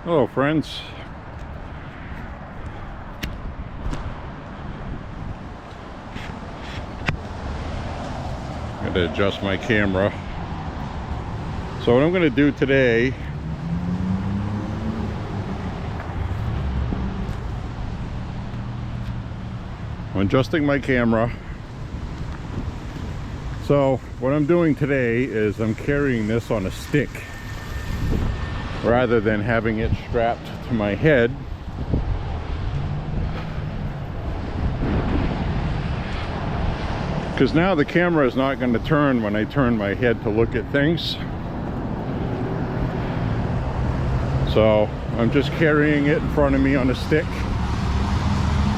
Hello friends. Gotta adjust my camera. So what I'm gonna do today, I'm adjusting my camera. So what I'm doing today is I'm carrying this on a stick rather than having it strapped to my head. Because now the camera is not going to turn when I turn my head to look at things. So I'm just carrying it in front of me on a stick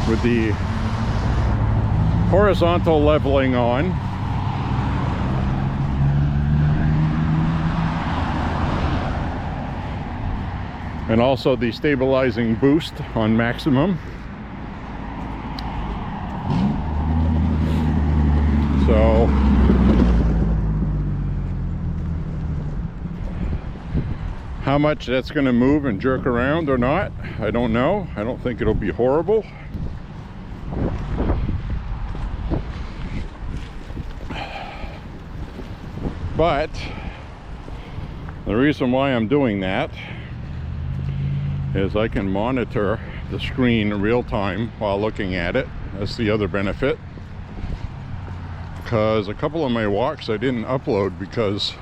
with the horizontal leveling on. And also the stabilizing boost on maximum. So how much that's going to move and jerk around or not, I don't know. I don't think it'll be horrible. But the reason why I'm doing that is I can monitor the screen in real time while looking at it. That's the other benefit. Because a couple of my walks I didn't upload because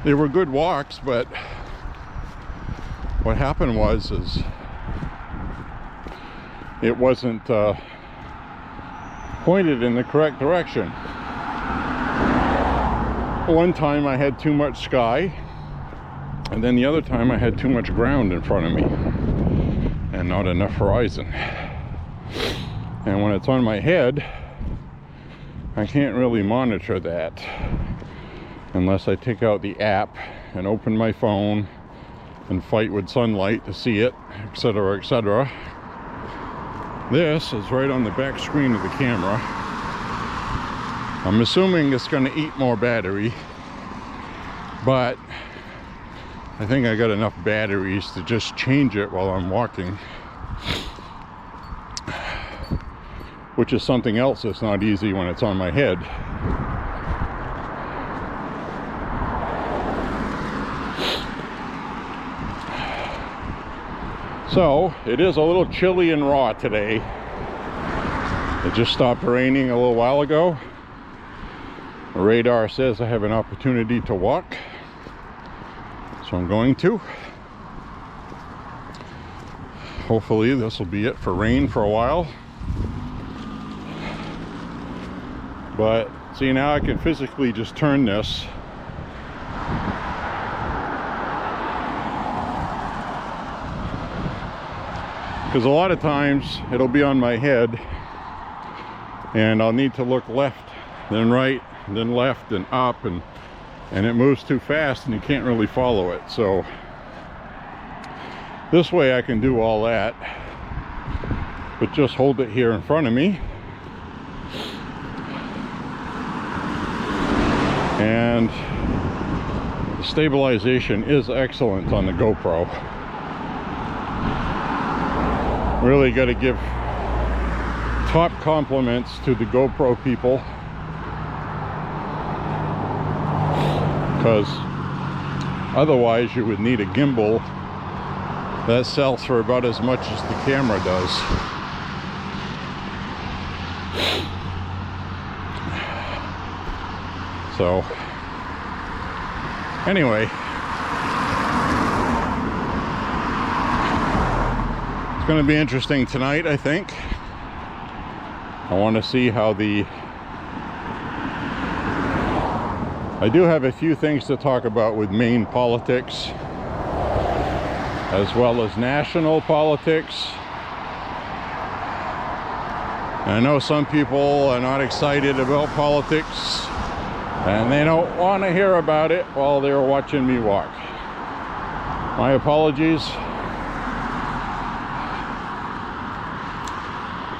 they were good walks, but what happened was it wasn't pointed in the correct direction. One time I had too much sky, and then the other time I had too much ground in front of me and not enough horizon. And when it's on my head, I can't really monitor that unless I take out the app and open my phone and fight with sunlight to see it, etc., etc. This is right on the back screen of the camera. I'm assuming it's going to eat more battery, but I think I got enough batteries to just change it while I'm walking, which is something else that's not easy when it's on my head. So it is a little chilly and raw today. It just stopped raining a little while ago. The radar says I have an opportunity to walk, so I'm going to. Hopefully this will be it for rain for a while. But see, now I can physically just turn this. Because a lot of times it'll be on my head and I'll need to look left, then right, then left and up, and it moves too fast and you can't really follow it. So this way I can do all that, but just hold it here in front of me. And the stabilization is excellent on the GoPro. Really got to give top compliments to the GoPro people, because otherwise you would need a gimbal that sells for about as much as the camera does. So anyway, it's going to be interesting tonight, I think. I want to see how I do have a few things to talk about with Maine politics, as well as national politics. I know some people are not excited about politics and they don't want to hear about it while they're watching me walk. My apologies.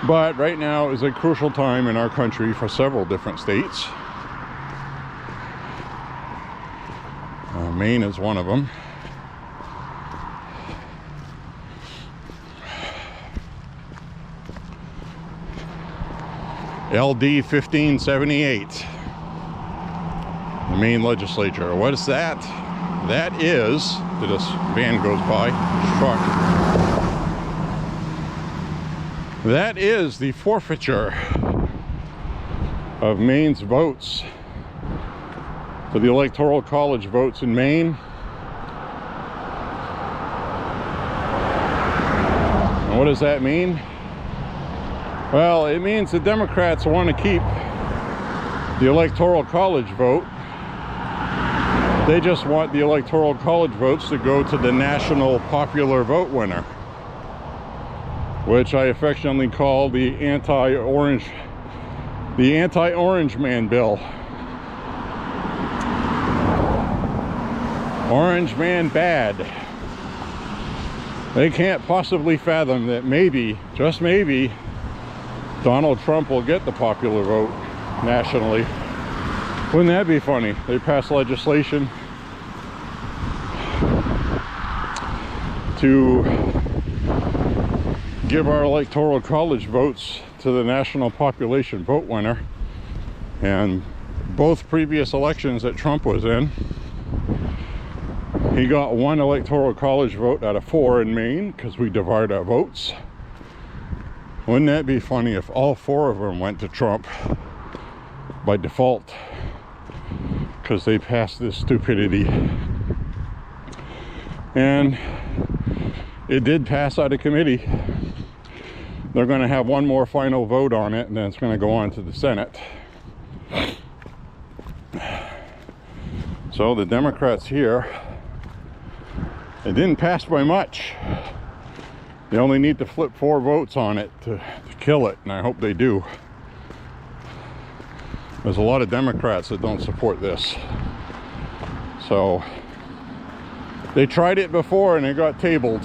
But right now is a crucial time in our country for several different states. Maine is one of them. LD 1578. The Maine legislature. What is that? That is, this van goes by, truck. That is the forfeiture of Maine's votes for the Electoral College votes in Maine. And what does that mean? Well, it means the Democrats want to keep the Electoral College vote. They just want the Electoral College votes to go to the national popular vote winner, which I affectionately call the anti-orange man bill. Orange man bad. They can't possibly fathom that maybe, just maybe, Donald Trump will get the popular vote nationally. Wouldn't that be funny? They passed legislation to give our Electoral College votes to the national population vote winner. And both previous elections that Trump was in, he got 1 Electoral College vote out of 4 in Maine because we divide our votes. Wouldn't that be funny if all 4 of them went to Trump by default because they passed this stupidity? And it did pass out of committee. They're going to have one more final vote on it, and then it's going to go on to the Senate. So the Democrats here, it didn't pass by much. They only need to flip 4 votes on it to kill it, and I hope they do. There's a lot of Democrats that don't support this. So they tried it before and it got tabled.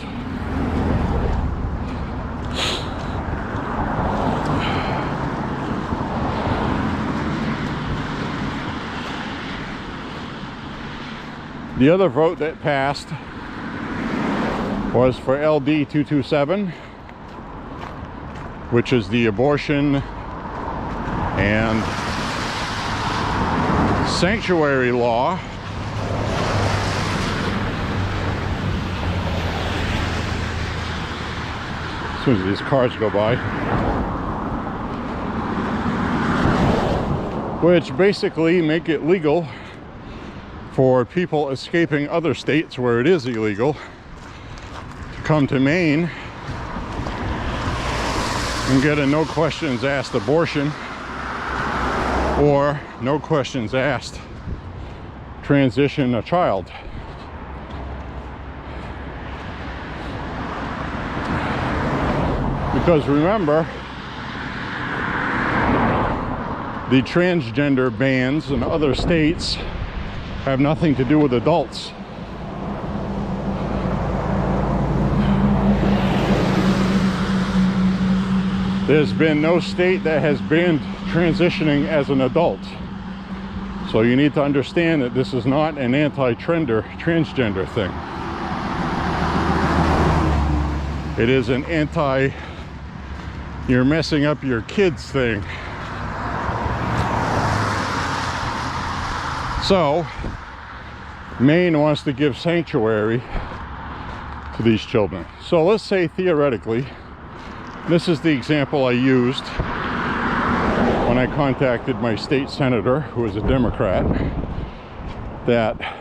The other vote that passed was for LD 227, which is the abortion and sanctuary law. As soon as these cars go by, which basically make it legal for people escaping other states where it is illegal to come to Maine and get a no questions asked abortion or no questions asked transition a child. Because remember, the transgender bans in other states have nothing to do with adults. There's been no state that has banned transitioning as an adult. So you need to understand that this is not an transgender thing. It is an you're messing up your kids thing. So Maine wants to give sanctuary to these children. So let's say theoretically, this is the example I used when I contacted my state senator, who is a Democrat, that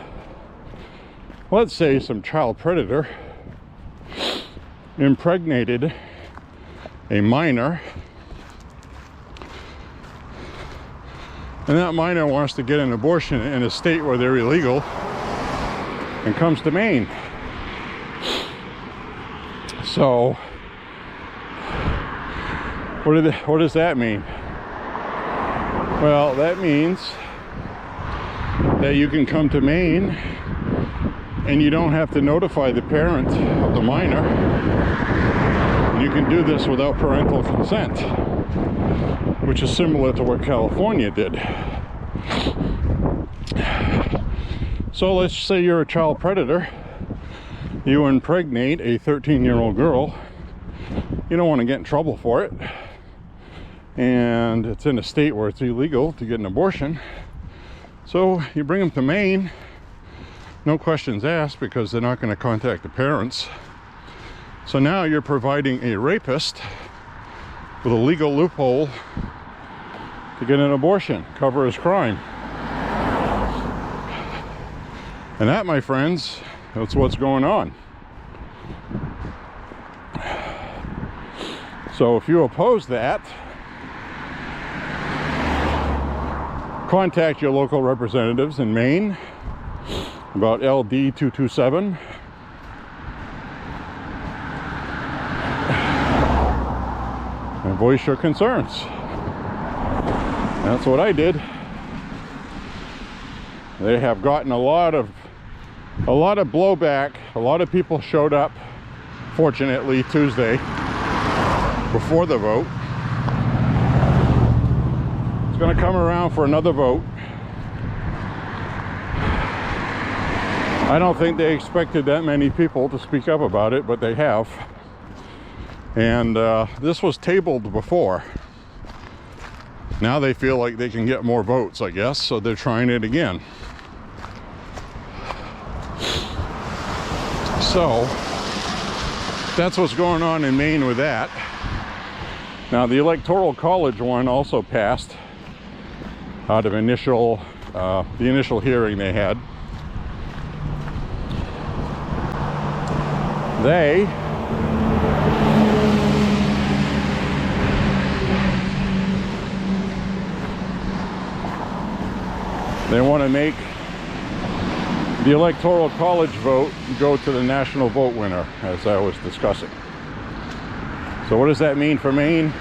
let's say some child predator impregnated a minor, and that minor wants to get an abortion in a state where they're illegal and comes to Maine. So what does that mean? Well, that means that you can come to Maine and you don't have to notify the parent of the minor. And you can do this without parental consent, which is similar to what California did. So let's say you're a child predator. You impregnate a 13-year-old girl. You don't want to get in trouble for it. and it's in a state where it's illegal to get an abortion. So you bring them to Maine, no questions asked, because they're not going to contact the parents. So now you're providing a rapist with a legal loophole to get an abortion, cover his crime. And that, my friends, that's what's going on. So if you oppose that, contact your local representatives in Maine about LD 227 and voice your concerns. That's what I did. They have gotten a lot of blowback. A lot of people showed up, fortunately, Tuesday before the vote. It's going to come around for another vote. I don't think they expected that many people to speak up about it, but they have. And this was tabled before. Now they feel like they can get more votes, I guess, so they're trying it again. So that's what's going on in Maine with that. Now the Electoral College one also passed out of the initial hearing they had. They want to make the Electoral College vote go to the national vote winner, as I was discussing. So what does that mean for Maine?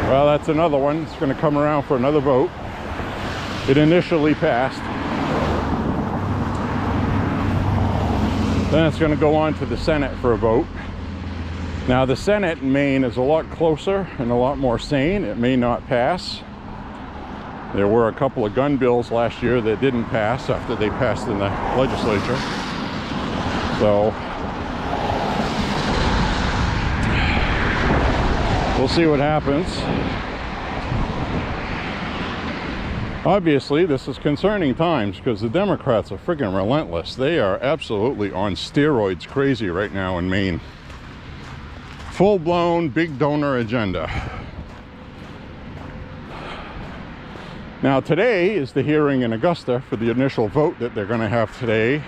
Well, that's another one. It's going to come around for another vote. It initially passed. Then it's going to go on to the Senate for a vote. Now the Senate in Maine is a lot closer and a lot more sane. It may not pass. There were a couple of gun bills last year that didn't pass after they passed in the legislature. So we'll see what happens. Obviously, this is concerning times because the Democrats are friggin' relentless. They are absolutely on steroids crazy right now in Maine. Full-blown big donor agenda. Now today is the hearing in Augusta for the initial vote that they're going to have today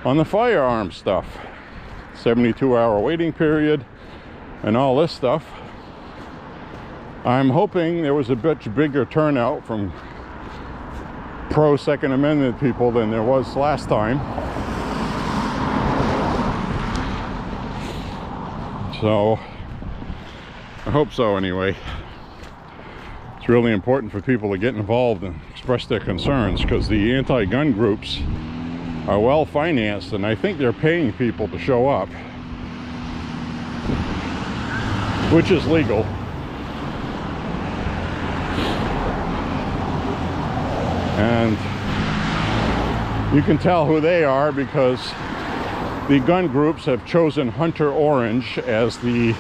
on the firearm stuff. 72-hour waiting period and all this stuff. I'm hoping there was a much bigger turnout from pro-Second Amendment people than there was last time. So I hope so anyway. It's really important for people to get involved and express their concerns because the anti-gun groups are well financed and I think they're paying people to show up, which is legal. And you can tell who they are because the gun groups have chosen Hunter Orange as the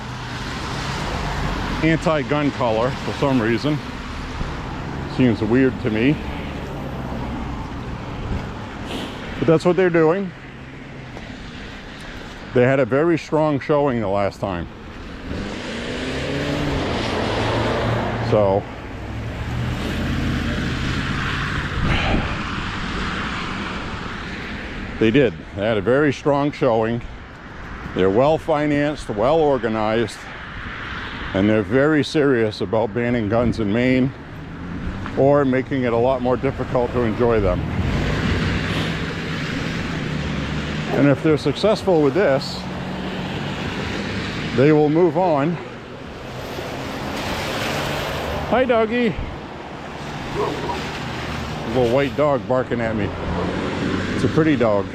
anti-gun color for some reason. Seems weird to me. But that's what they're doing. They had a very strong showing the last time. So they did. They had a very strong showing. They're well financed, well organized, and they're very serious about banning guns in Maine or making it a lot more difficult to enjoy them. And if they're successful with this, they will move on. Hi, doggy. A little white dog barking at me. It's a pretty dog.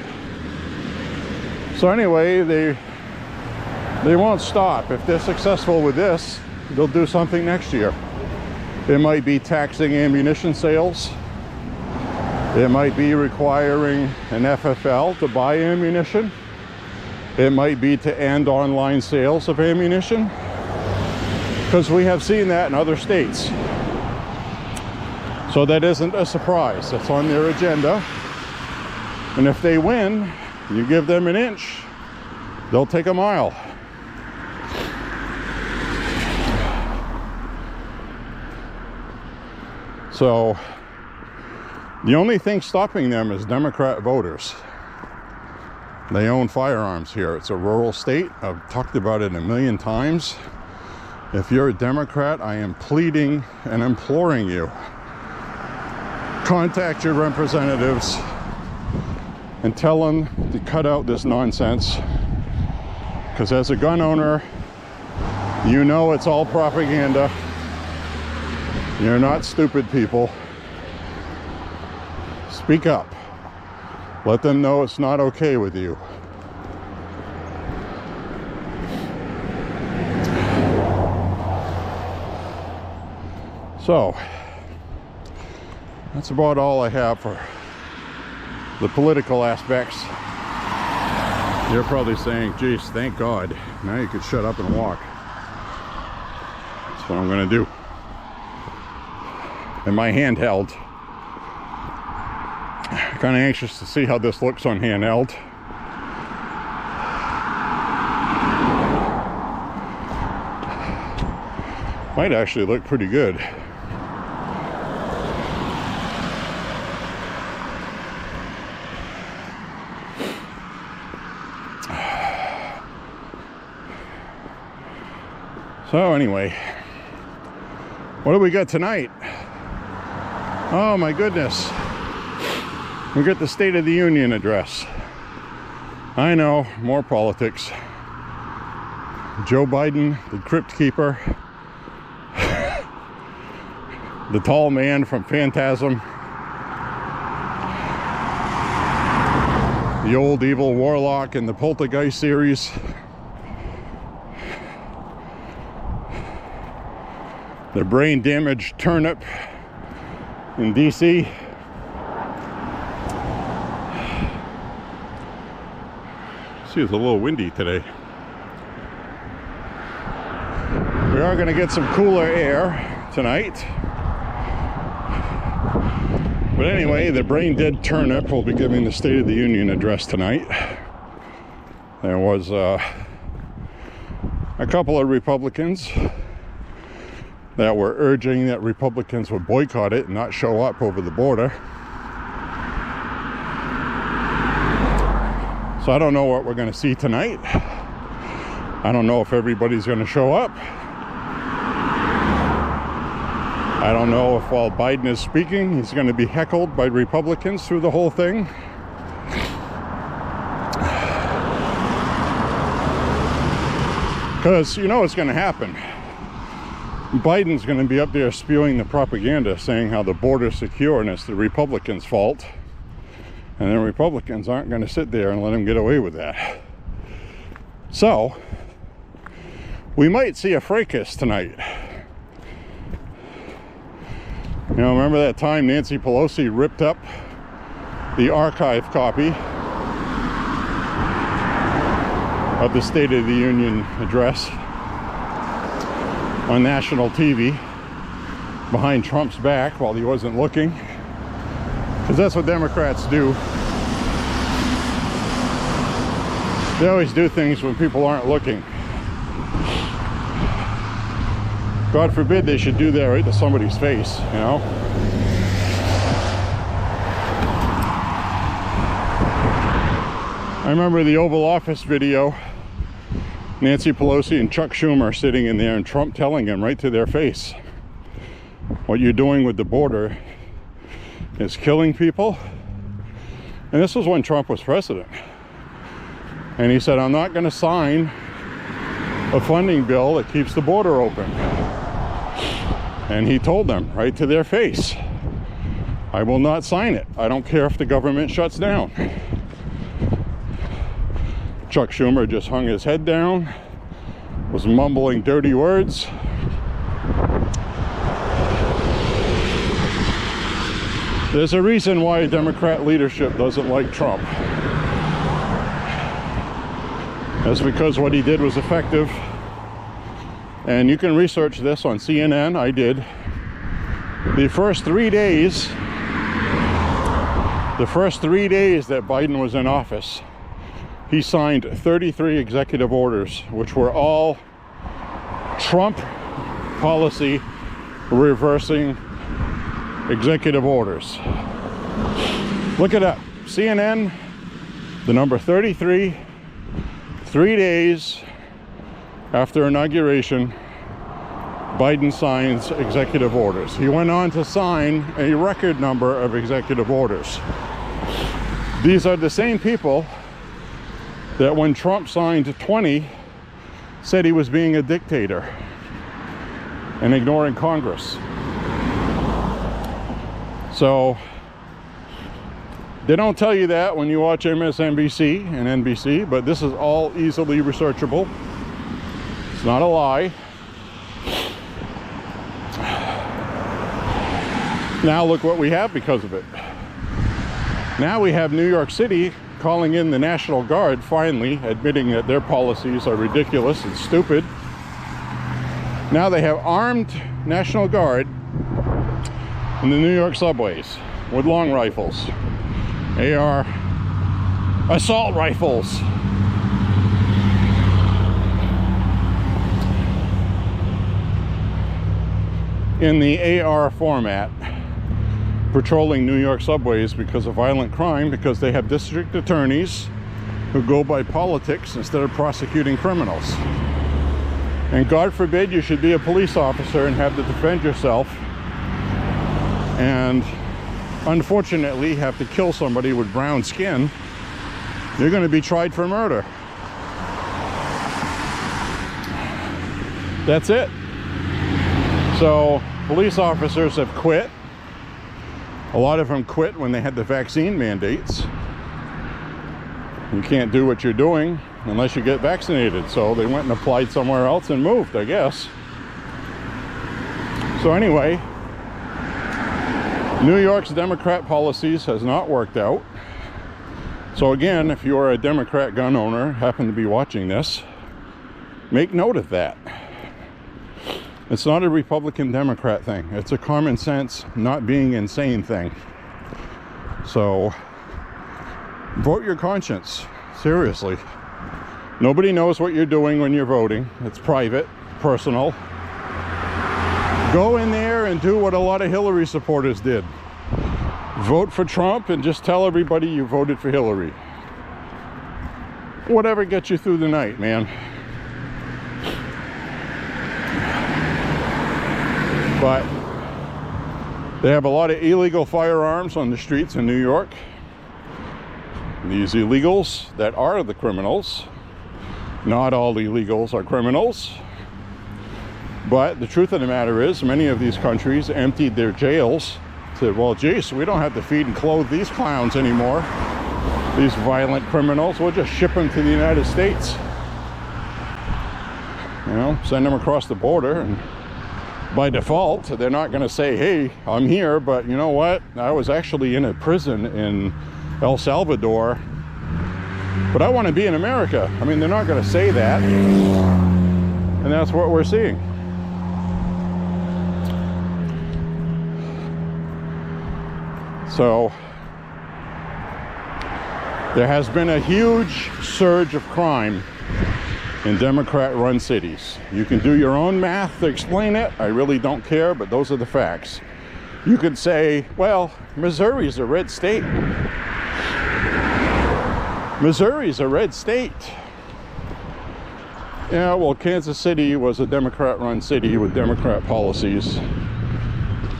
So anyway, they won't stop. If they're successful with this, they'll do something next year. It might be taxing ammunition sales. It might be requiring an FFL to buy ammunition. It might be to end online sales of ammunition. because we have seen that in other states. So that isn't a surprise. That's on their agenda. And if they win, you give them an inch, they'll take a mile. So the only thing stopping them is Democrat voters. They own firearms here. It's a rural state. I've talked about it a million times. If you're a Democrat, I am pleading and imploring you. Contact your representatives and tell them to cut out this nonsense. Because as a gun owner, you know it's all propaganda. You're not stupid people. Speak up. Let them know it's not okay with you. So, that's about all I have for the political aspects. You're probably saying, geez, thank God. Now you can shut up and walk. That's what I'm gonna do. And my handheld. Kind of anxious to see how this looks on handheld. Might actually look pretty good. So anyway, what do we got tonight? Oh my goodness. We got the State of the Union address. I know, more politics. Joe Biden, the crypt keeper. The tall man from Phantasm. The old evil warlock in the Poltergeist series. The brain damaged turnip in DC. See, it's a little windy today. We are going to get some cooler air tonight. But anyway, the brain dead turnip will be giving the State of the Union address tonight. There was a couple of Republicans that were urging that Republicans would boycott it and not show up over the border. So I don't know what we're going to see tonight. I don't know if everybody's going to show up. I don't know if while Biden is speaking, he's going to be heckled by Republicans through the whole thing. Because you know what's going to happen. Biden's going to be up there spewing the propaganda, saying how the border's secure and it's the Republicans' fault. And then Republicans aren't going to sit there and let him get away with that. So, we might see a fracas tonight. You know, remember that time Nancy Pelosi ripped up the archive copy of the State of the Union address on national TV behind Trump's back while he wasn't looking? Because that's what Democrats do. They always do things when people aren't looking. God forbid they should do that right to somebody's face, you know? I remember the Oval Office video, Nancy Pelosi and Chuck Schumer sitting in there and Trump telling them right to their face, what you're doing with the border is killing people. And this was when Trump was president. And he said, I'm not going to sign a funding bill that keeps the border open. And he told them right to their face, I will not sign it. I don't care if the government shuts down. Chuck Schumer just hung his head down, was mumbling dirty words. There's a reason why Democrat leadership doesn't like Trump. That's because what he did was effective. And you can research this on CNN. I did. The first 3 days that Biden was in office, he signed 33 executive orders, which were all Trump policy reversing executive orders. Look it up. CNN, the number 33, 3 days after inauguration, Biden signs executive orders. He went on to sign a record number of executive orders. These are the same people that when Trump signed 20, said he was being a dictator and ignoring Congress. So they don't tell you that when you watch MSNBC and NBC, but this is all easily researchable. It's not a lie. Now look what we have because of it. Now we have New York City calling in the National Guard, finally admitting that their policies are ridiculous and stupid. Now they have armed National Guard in the New York subways with long rifles, AR assault rifles. In the AR format, patrolling New York subways because of violent crime, because they have district attorneys who go by politics instead of prosecuting criminals. And God forbid you should be a police officer and have to defend yourself, and unfortunately have to kill somebody with brown skin. You're going to be tried for murder. That's it. So police officers have quit. A lot of them quit when they had the vaccine mandates. You can't do what you're doing unless you get vaccinated. So they went and applied somewhere else and moved, I guess. So anyway, New York's Democrat policies has not worked out. So again, if you're a Democrat gun owner, happen to be watching this, make note of that. It's not a Republican Democrat thing. It's a common sense, not being insane thing. So vote your conscience. Seriously. Nobody knows what you're doing when you're voting. It's private, personal. Go in there and do what a lot of Hillary supporters did. Vote for Trump and just tell everybody you voted for Hillary. Whatever gets you through the night, man. But they have a lot of illegal firearms on the streets in New York. These illegals that are the criminals. Not all illegals are criminals. But the truth of the matter is, many of these countries emptied their jails. Said, well, geez, we don't have to feed and clothe these clowns anymore. These violent criminals. We'll just ship them to the United States. You know, send them across the border, and by default, they're not going to say, hey, I'm here, but you know what? I was actually in a prison in El Salvador, but I want to be in America. I mean, they're not going to say that. And that's what we're seeing. So there has been a huge surge of crime in Democrat-run cities. You can do your own math to explain it. I really don't care, but those are the facts. You could say, well, Missouri's a red state. Missouri's a red state. Yeah, well, Kansas City was a Democrat-run city with Democrat policies,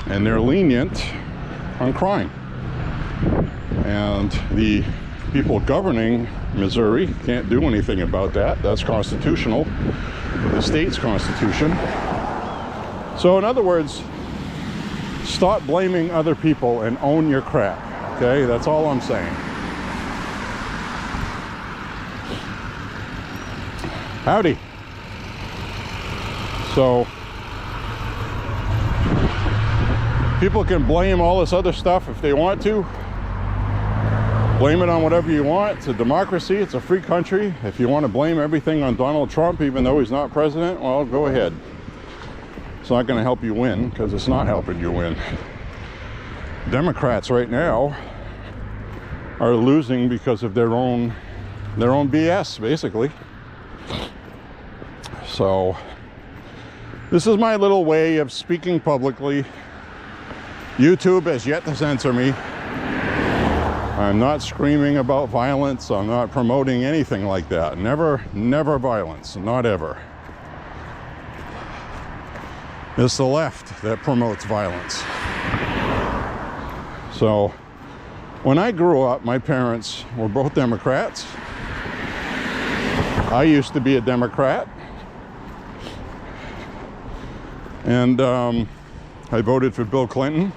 and they're lenient on crime. And the people governing Missouri can't do anything about that. That's constitutional, the state's constitution. So in other words, stop blaming other people and own your crap. Okay, that's all I'm saying. Howdy. So people can blame all this other stuff if they want to. Blame it on whatever you want. It's a democracy. It's a free country. If you want to blame everything on Donald Trump, even though he's not president, well, go ahead. It's not going to help you win, because it's not helping you win. Democrats right now are losing because of their own BS, basically. So this is my little way of speaking publicly. YouTube has yet to censor me. I'm not screaming about violence. I'm not promoting anything like that. Never violence, not ever. It's the left that promotes violence. So when I grew up, my parents were both Democrats. I used to be a Democrat. And I voted for Bill Clinton.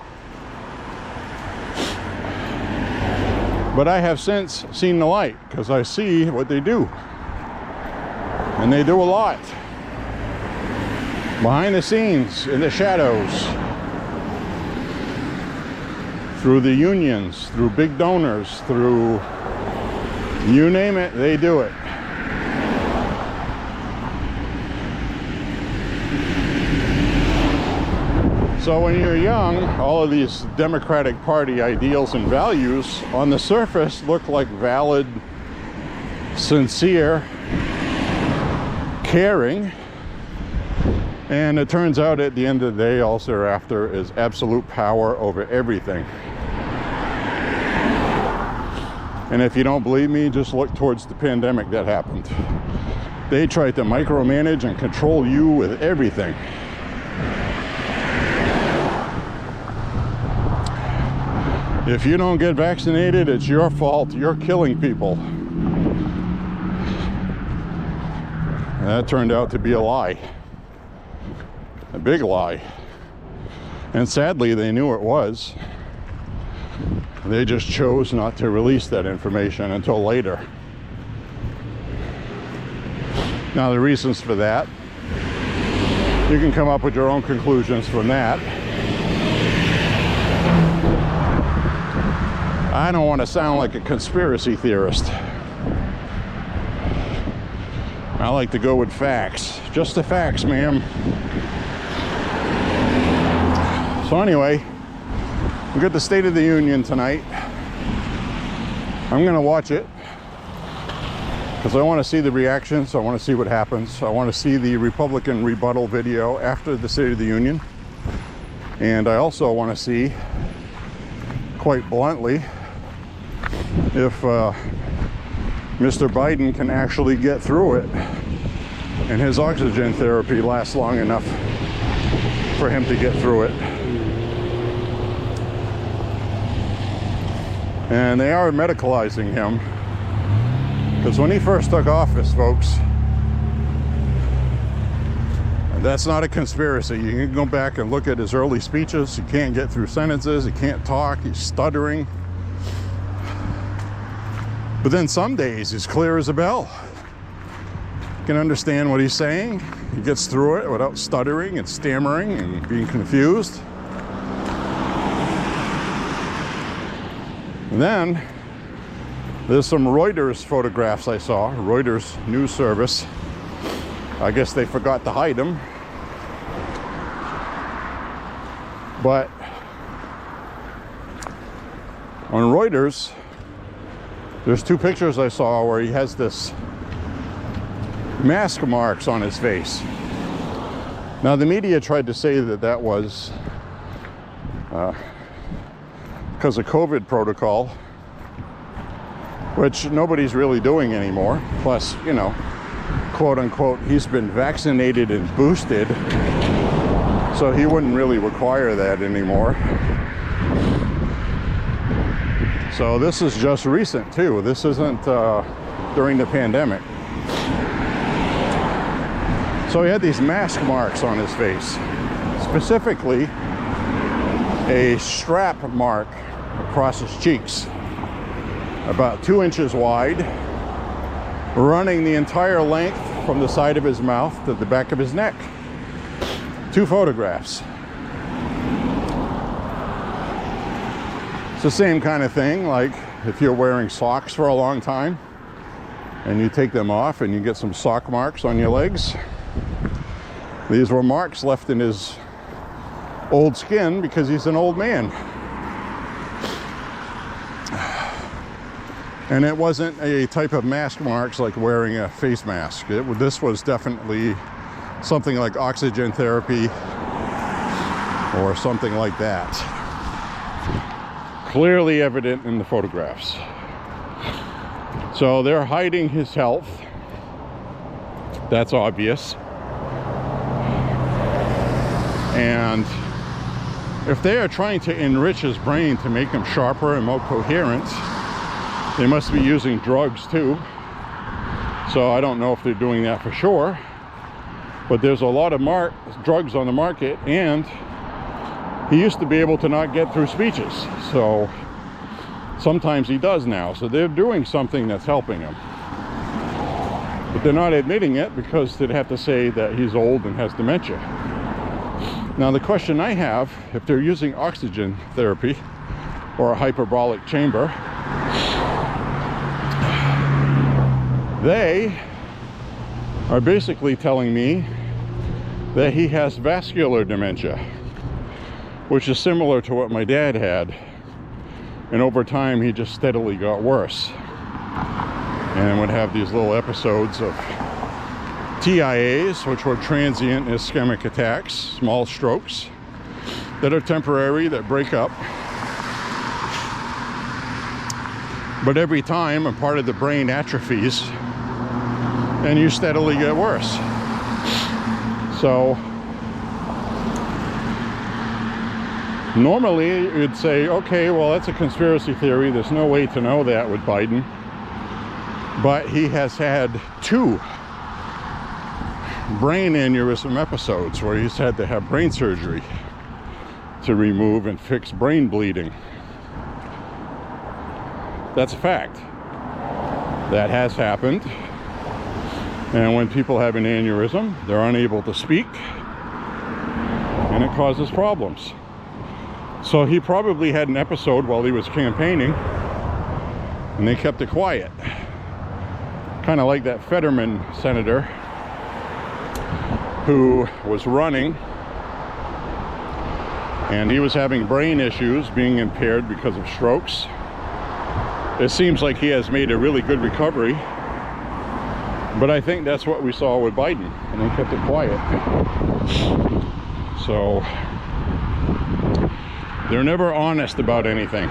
But I have since seen the light, because I see what they do. And they do a lot. Behind the scenes, in the shadows. Through the unions, through big donors, through you name it, they do it. So when you're young, all of these Democratic Party ideals and values on the surface look like valid, sincere, caring, and it turns out at the end of the day, all they're after is absolute power over everything. And if you don't believe me, just look towards the pandemic that happened. They tried to micromanage and control you with everything. If you don't get vaccinated, it's your fault. You're killing people. And that turned out to be a lie. A big lie. And sadly, they knew it was. They just chose not to release that information until later. Now, the reasons for that, you can come up with your own conclusions from that. I don't want to sound like a conspiracy theorist. I like to go with facts. Just the facts, ma'am. So anyway, we got the State of the Union tonight. I'm going to watch it because I want to see the reactions. I want to see what happens. I want to see the Republican rebuttal video after the State of the Union. And I also want to see, quite bluntly, if Mr. Biden can actually get through it and his oxygen therapy lasts long enough for him to get through it. And they are medicalizing him, because when he first took office, folks, and that's not a conspiracy. You can go back and look at his early speeches. He can't get through sentences. He can't talk. He's stuttering. But then some days he's clear as a bell. You can understand what he's saying. He gets through it without stuttering and stammering and being confused. And then there's some Reuters photographs I saw, Reuters news service. I guess they forgot to hide them. But on Reuters, there's two pictures I saw where he has this mask marks on his face. Now the media tried to say that that was because of COVID protocol, which nobody's really doing anymore. Plus, you know, quote unquote, he's been vaccinated and boosted, so he wouldn't really require that anymore. So this is just recent too. This isn't during the pandemic. So he had these mask marks on his face, specifically a strap mark across his cheeks, about 2 inches wide, running the entire length from the side of his mouth to the back of his neck. 2 photographs. It's the same kind of thing, like if you're wearing socks for a long time and you take them off and you get some sock marks on your legs. These were marks left in his old skin because he's an old man. And it wasn't a type of mask marks like wearing a face mask. This was definitely something like oxygen therapy or something like that. Clearly evident in the photographs. So they're hiding his health. That's obvious. And if they are trying to enrich his brain to make him sharper and more coherent, they must be using drugs too. So I don't know if they're doing that for sure. But there's a lot of drugs on the market, and he used to be able to not get through speeches. So sometimes he does now. So they're doing something that's helping him. But they're not admitting it because they'd have to say that he's old and has dementia. Now the question I have, if they're using oxygen therapy or a hyperbaric chamber, they are basically telling me that he has vascular dementia, which is similar to what my dad had. And over time, he just steadily got worse and would have these little episodes of TIAs, which were transient ischemic attacks, small strokes that are temporary, that break up. But every time a part of the brain atrophies and you steadily get worse. So normally you'd say, okay, well, that's a conspiracy theory. There's no way to know that with Biden. But he has had 2 brain aneurysm episodes where he's had to have brain surgery to remove and fix brain bleeding. That's a fact. That has happened. And when people have an aneurysm, they're unable to speak, and it causes problems. So he probably had an episode while he was campaigning, and they kept it quiet. Kind of like that Fetterman senator who was running, and he was having brain issues, being impaired because of strokes. It seems like he has made a really good recovery, but I think that's what we saw with Biden, and they kept it quiet. So they're never honest about anything.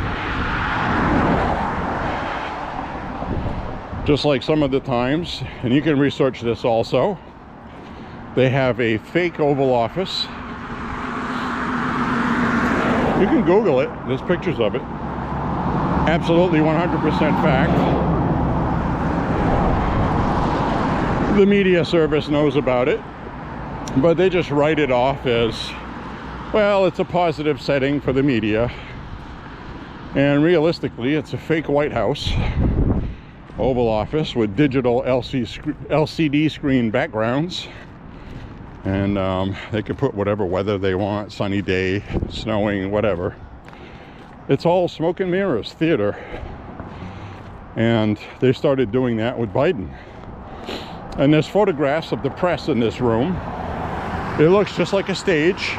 Just like some of the times, and you can research this also, they have a fake Oval Office. You can Google it, there's pictures of it. Absolutely 100% fact. The media service knows about it, but they just write it off as, well, it's a positive setting for the media. And realistically, it's a fake White House, Oval Office with digital LCD screen backgrounds. And they can put whatever weather they want, sunny day, snowing, whatever. It's all smoke and mirrors, theater. And they started doing that with Biden. And there's photographs of the press in this room. It looks just like a stage.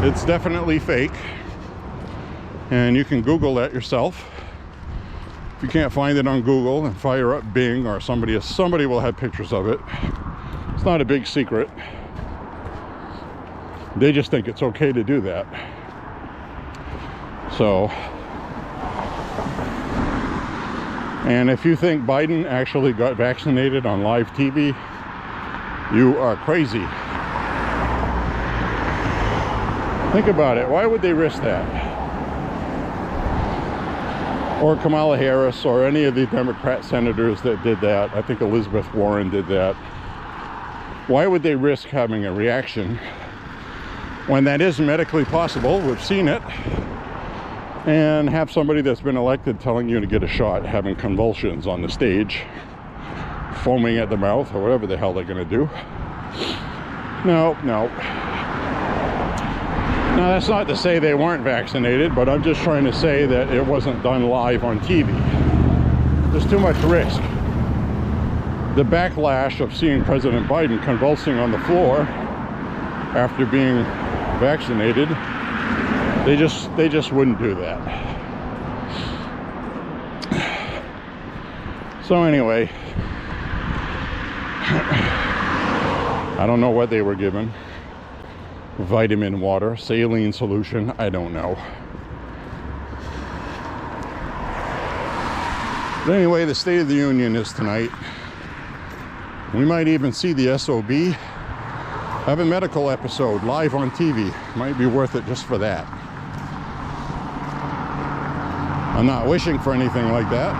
It's definitely fake. And you can Google that yourself. If you can't find it on Google, then fire up Bing, or somebody will have pictures of it. It's not a big secret. They just think it's okay to do that. So, and if you think Biden actually got vaccinated on live TV, you are crazy. Think about it. Why would they risk that? Or Kamala Harris, or any of the Democrat senators that did that. I think Elizabeth Warren did that. Why would they risk having a reaction when that is medically possible? We've seen it. And have somebody that's been elected telling you to get a shot, having convulsions on the stage, foaming at the mouth, or whatever the hell they're going to do. No. Now, that's not to say they weren't vaccinated, but I'm just trying to say that it wasn't done live on TV. There's too much risk. the backlash of seeing President Biden convulsing on the floor after being vaccinated, they just wouldn't do that. So anyway, I don't know what they were given. Vitamin water, saline solution, I don't know. But anyway, the State of the Union is tonight. We might even see the SOB have a medical episode live on TV. Might be worth it just for that. I'm not wishing for anything like that.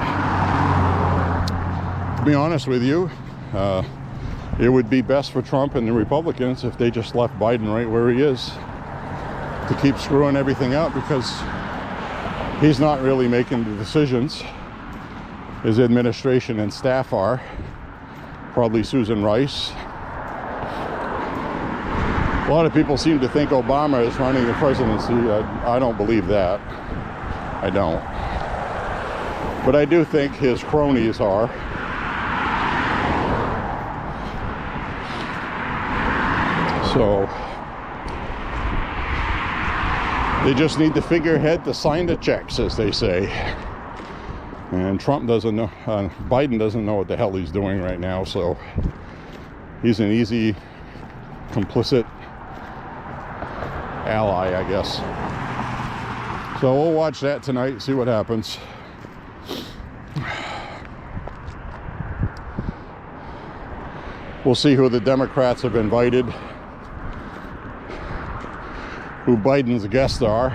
To be honest with you, it would be best for Trump and the Republicans if they just left Biden right where he is to keep screwing everything up, because he's not really making the decisions. His administration and staff are. Probably Susan Rice. A lot of people seem to think Obama is running the presidency. I don't believe that. I don't. But I do think his cronies are. So they just need the figurehead to sign the checks, as they say. And Trump doesn't know, Biden doesn't know what the hell he's doing right now, so he's an easy, complicit ally, I guess. So we'll watch that tonight, see what happens. We'll see who the Democrats have invited, who Biden's guests are.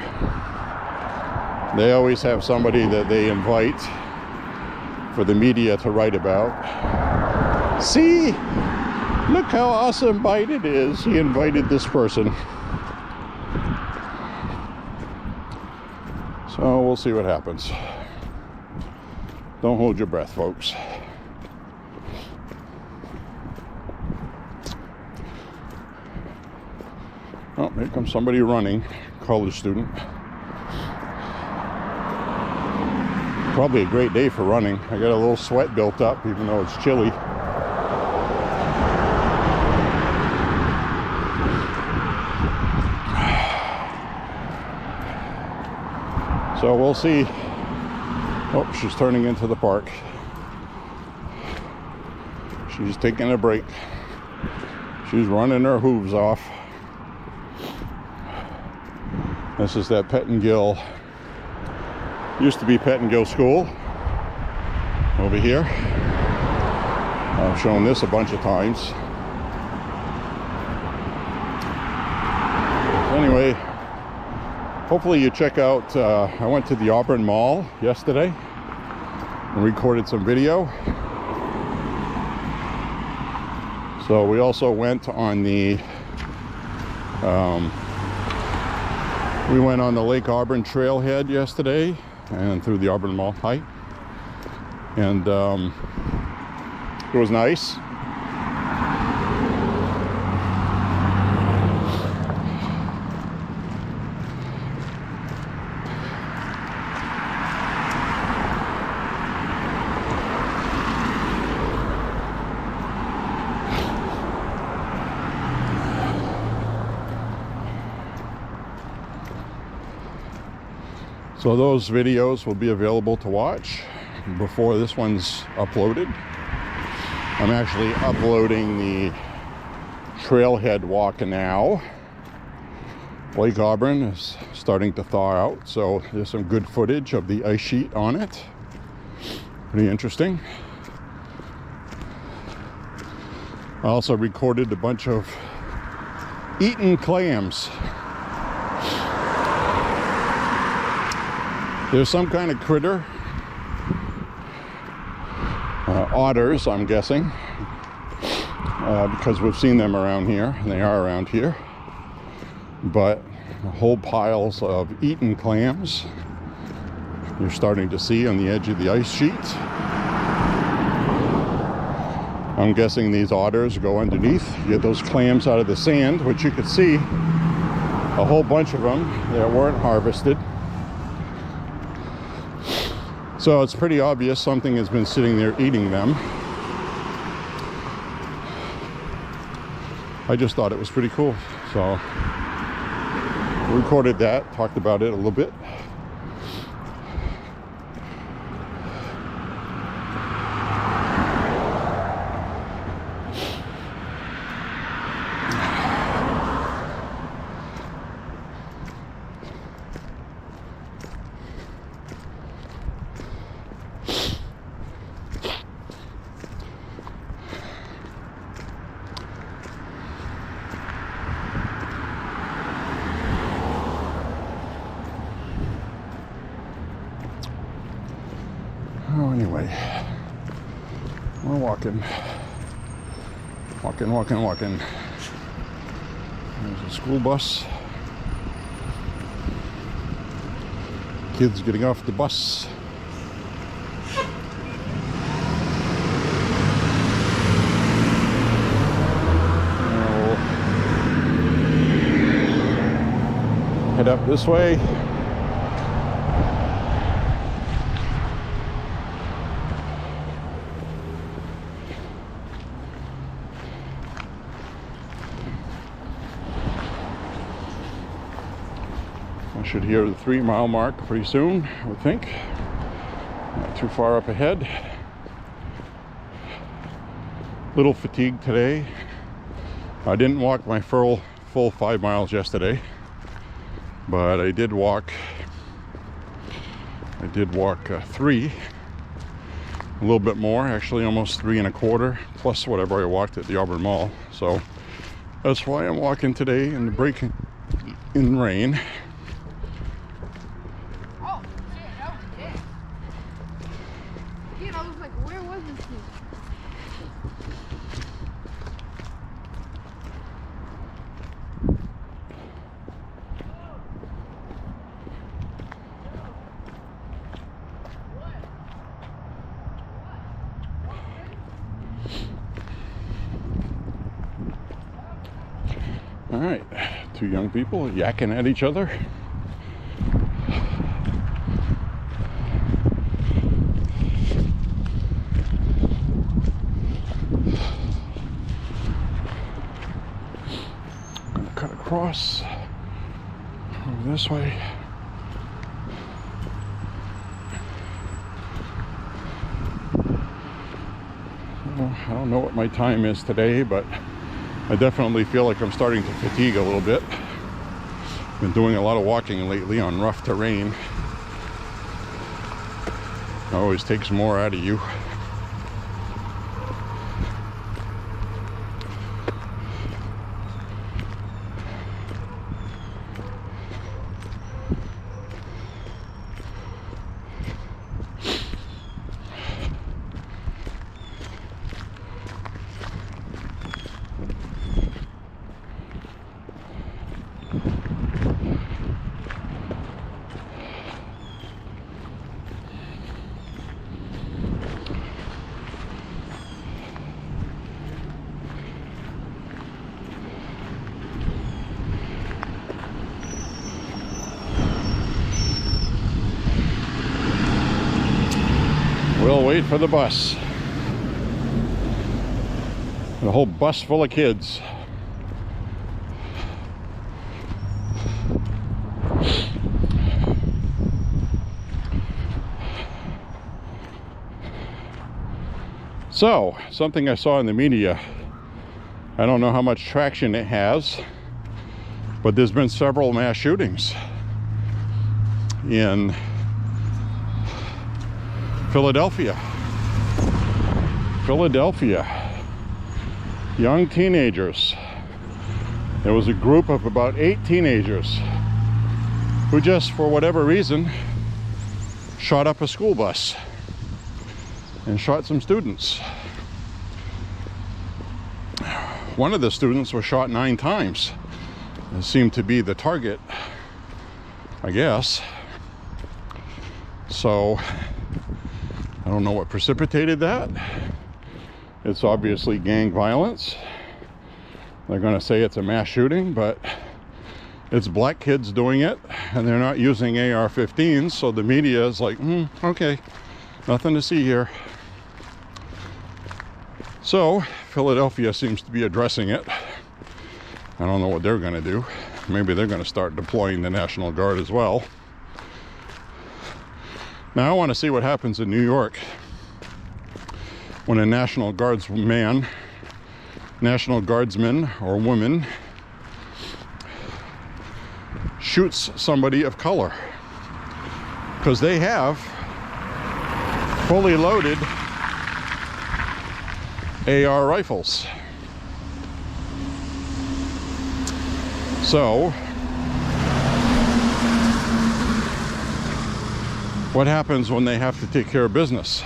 They always have somebody that they invite for the media to write about. See, look how awesome Biden is. He invited this person. So we'll see what happens. Don't hold your breath, folks. Oh, here comes somebody running, college student. Probably a great day for running. I got a little sweat built up, even though it's chilly. So we'll see. Oh, she's turning into the park. She's taking a break. She's running her hooves off. This is that Pettingill. Used to be Pettingill School over here. I've shown this a bunch of times. Anyway, hopefully you check out, I went to the Auburn Mall yesterday and recorded some video. So we also went on the we went on the Lake Auburn trailhead yesterday and through the Auburn Mall Hike, and it was nice. So those videos will be available to watch before this one's uploaded. I'm actually uploading the trailhead walk now. Lake Auburn is starting to thaw out, so there's some good footage of the ice sheet on it. Pretty interesting. I also recorded a bunch of eaten clams. There's some kind of critter, otters, I'm guessing, because we've seen them around here, and they are around here. But whole piles of eaten clams you're starting to see on the edge of the ice sheet. I'm guessing these otters go underneath, get those clams out of the sand, which you could see a whole bunch of them that weren't harvested. So it's pretty obvious something has been sitting there eating them. I just thought it was pretty cool. So recorded that, talked about it a little bit. Oh, anyway, we're walking. There's a school bus. Kids getting off the bus. We'll head up this way. I should hear the 3-mile mark pretty soon, I would think. Not too far up ahead. Little fatigued today. I didn't walk my full 5 miles yesterday, but I did walk 3, a little bit more, actually almost 3 1/4, plus whatever I walked at the Auburn Mall. So that's why I'm walking today in the breaking in rain. I was like, where was this thing? All right, 2 young people yakking at each other. Cut across over this way. Well, I don't know what my time is today, but I definitely feel like I'm starting to fatigue a little bit. Been doing a lot of walking lately on rough terrain. It always takes more out of you. We'll wait for the bus. The whole bus full of kids. So, something I saw in the media, I don't know how much traction it has, but there's been several mass shootings in Philadelphia. Young teenagers. There was a group of about 8 teenagers who just, for whatever reason, shot up a school bus and shot some students. One of the students was shot 9 times. It seemed to be the target, I guess. So I don't know what precipitated that. It's obviously gang violence. They're going to say it's a mass shooting, but it's black kids doing it, and they're not using AR-15s, so the media is like, okay, nothing to see here. So Philadelphia seems to be addressing it. I don't know what they're going to do. Maybe they're going to start deploying the National Guard as well. Now I want to see what happens in New York when a National Guardsman or woman shoots somebody of color, because they have fully loaded AR rifles. So what happens when they have to take care of business?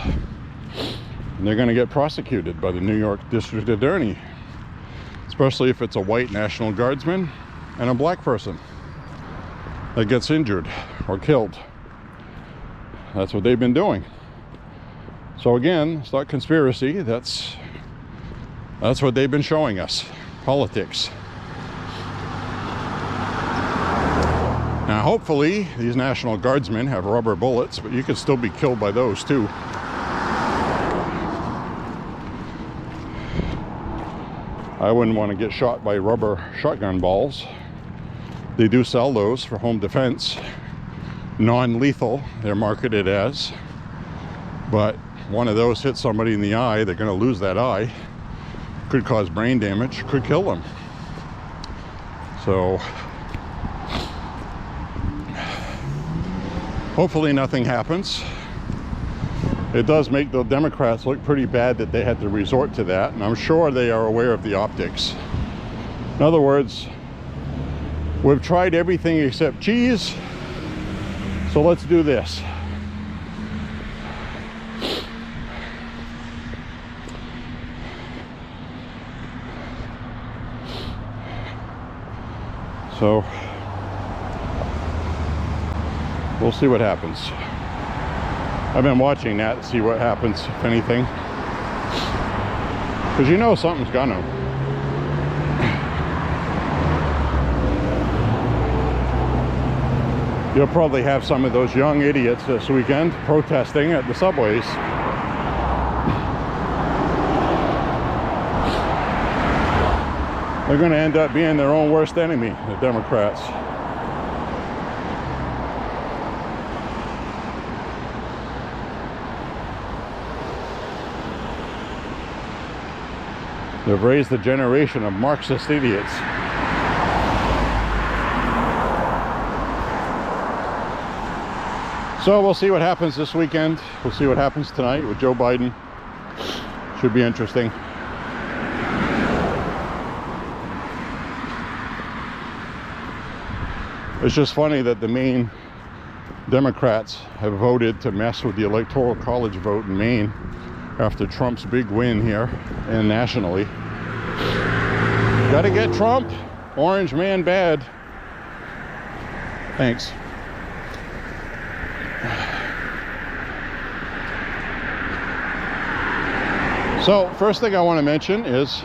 And they're going to get prosecuted by the New York District Attorney, especially if it's a white National Guardsman and a black person that gets injured or killed. That's what they've been doing. So again, it's not conspiracy. That's what they've been showing us. Politics. Now hopefully these National Guardsmen have rubber bullets, but you could still be killed by those too. I wouldn't want to get shot by rubber shotgun balls. They do sell those for home defense. Non-lethal, they're marketed as. But one of those hits somebody in the eye, they're going to lose that eye. Could cause brain damage, could kill them. So hopefully nothing happens. It does make the Democrats look pretty bad that they had to resort to that, and I'm sure they are aware of the optics. In other words, we've tried everything except cheese, so let's do this. So we'll see what happens. I've been watching that to see what happens, if anything. Because you know something's gonna. You'll probably have some of those young idiots this weekend protesting at the subways. They're going to end up being their own worst enemy, the Democrats. They've raised a generation of Marxist idiots. So we'll see what happens this weekend. We'll see what happens tonight with Joe Biden. Should be interesting. It's just funny that the Maine Democrats have voted to mess with the Electoral College vote in Maine after Trump's big win here and nationally. Gotta get Trump. Orange man bad. Thanks. So, first thing I want to mention is,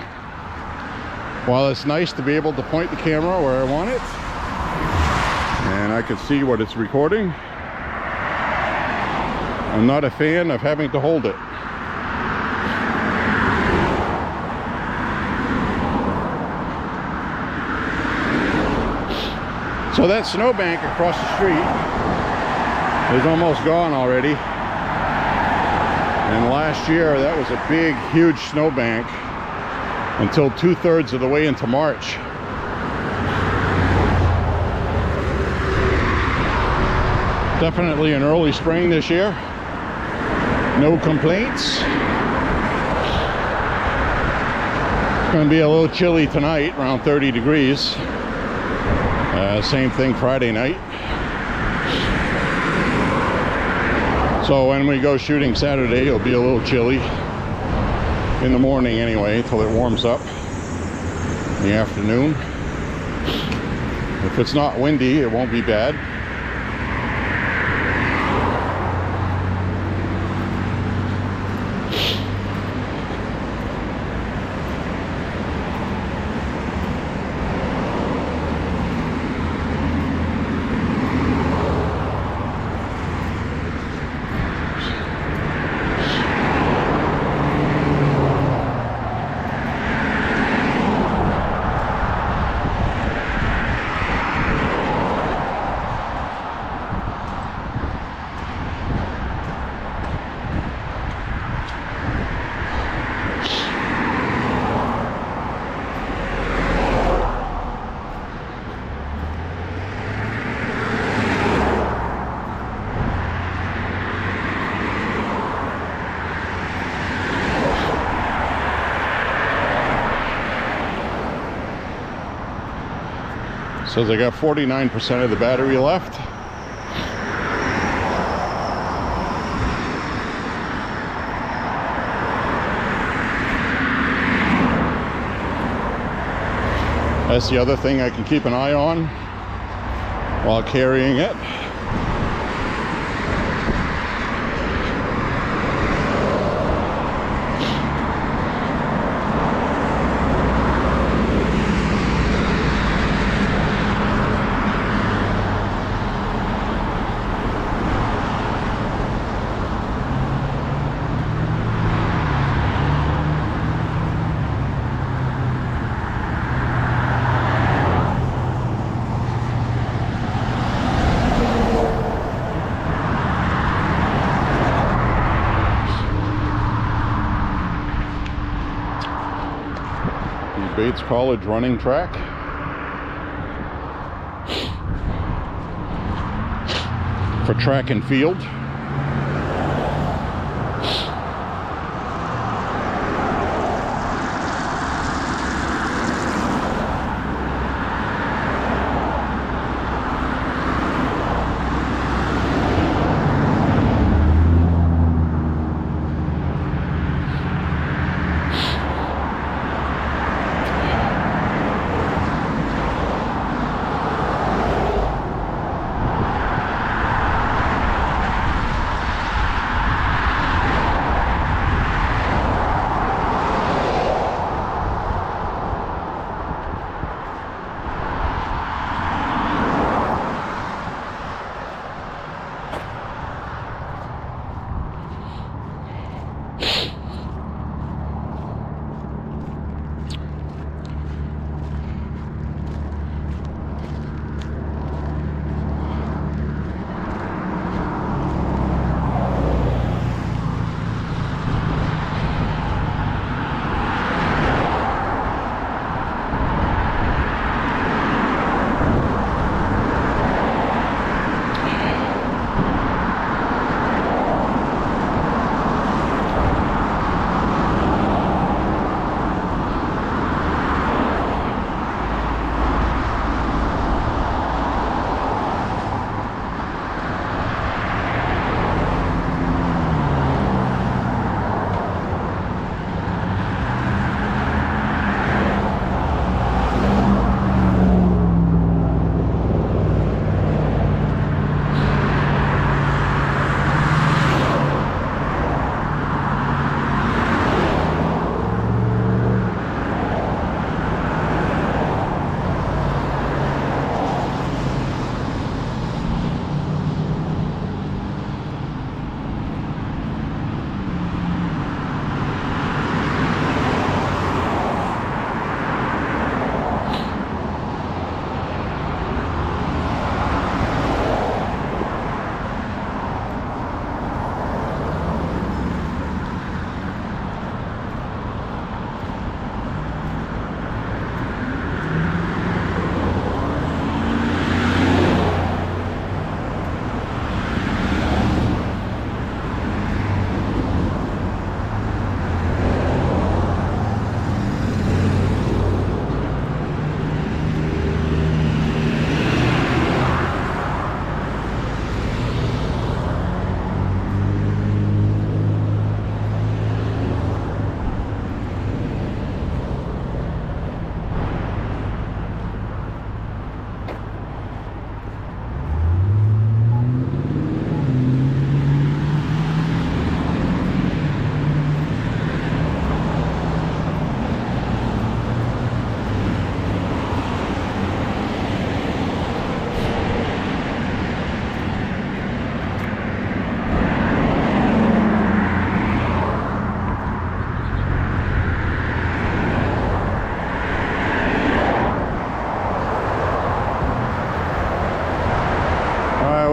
while it's nice to be able to point the camera where I want it, and I can see what it's recording, I'm not a fan of having to hold it. So that snowbank across the street is almost gone already. And last year, that was a big, huge snowbank until 2/3 of the way into March. Definitely an early spring this year. No complaints. It's going to be a little chilly tonight, around 30 degrees. Same thing Friday night. So when we go shooting Saturday, it'll be a little chilly in the morning anyway, till it warms up in the afternoon. If it's not windy, it won't be bad. Says I got 49% of the battery left. That's the other thing I can keep an eye on while carrying it. Bates College running track. For track and field.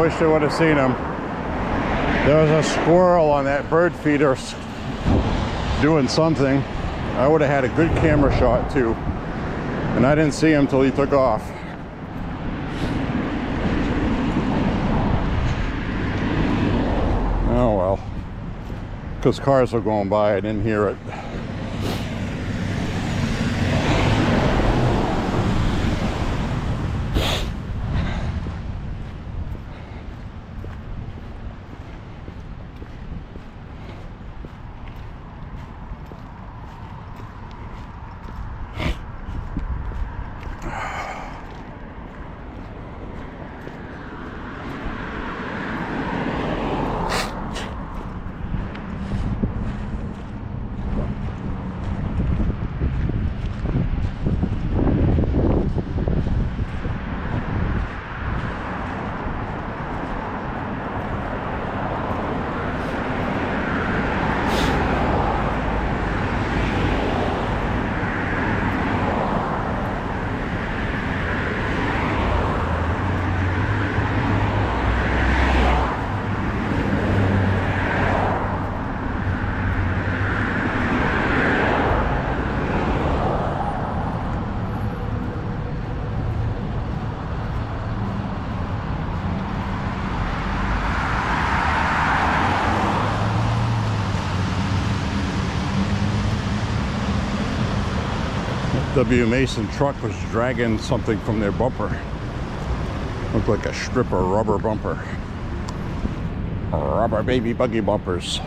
wish I would have seen him. There was a squirrel on that bird feeder doing something. I would have had a good camera shot too. And I didn't see him till he took off. Oh well. Because cars were going by, I didn't hear it. W. Mason truck was dragging something from their bumper. Looked like a strip of rubber bumper. Rubber baby buggy bumpers.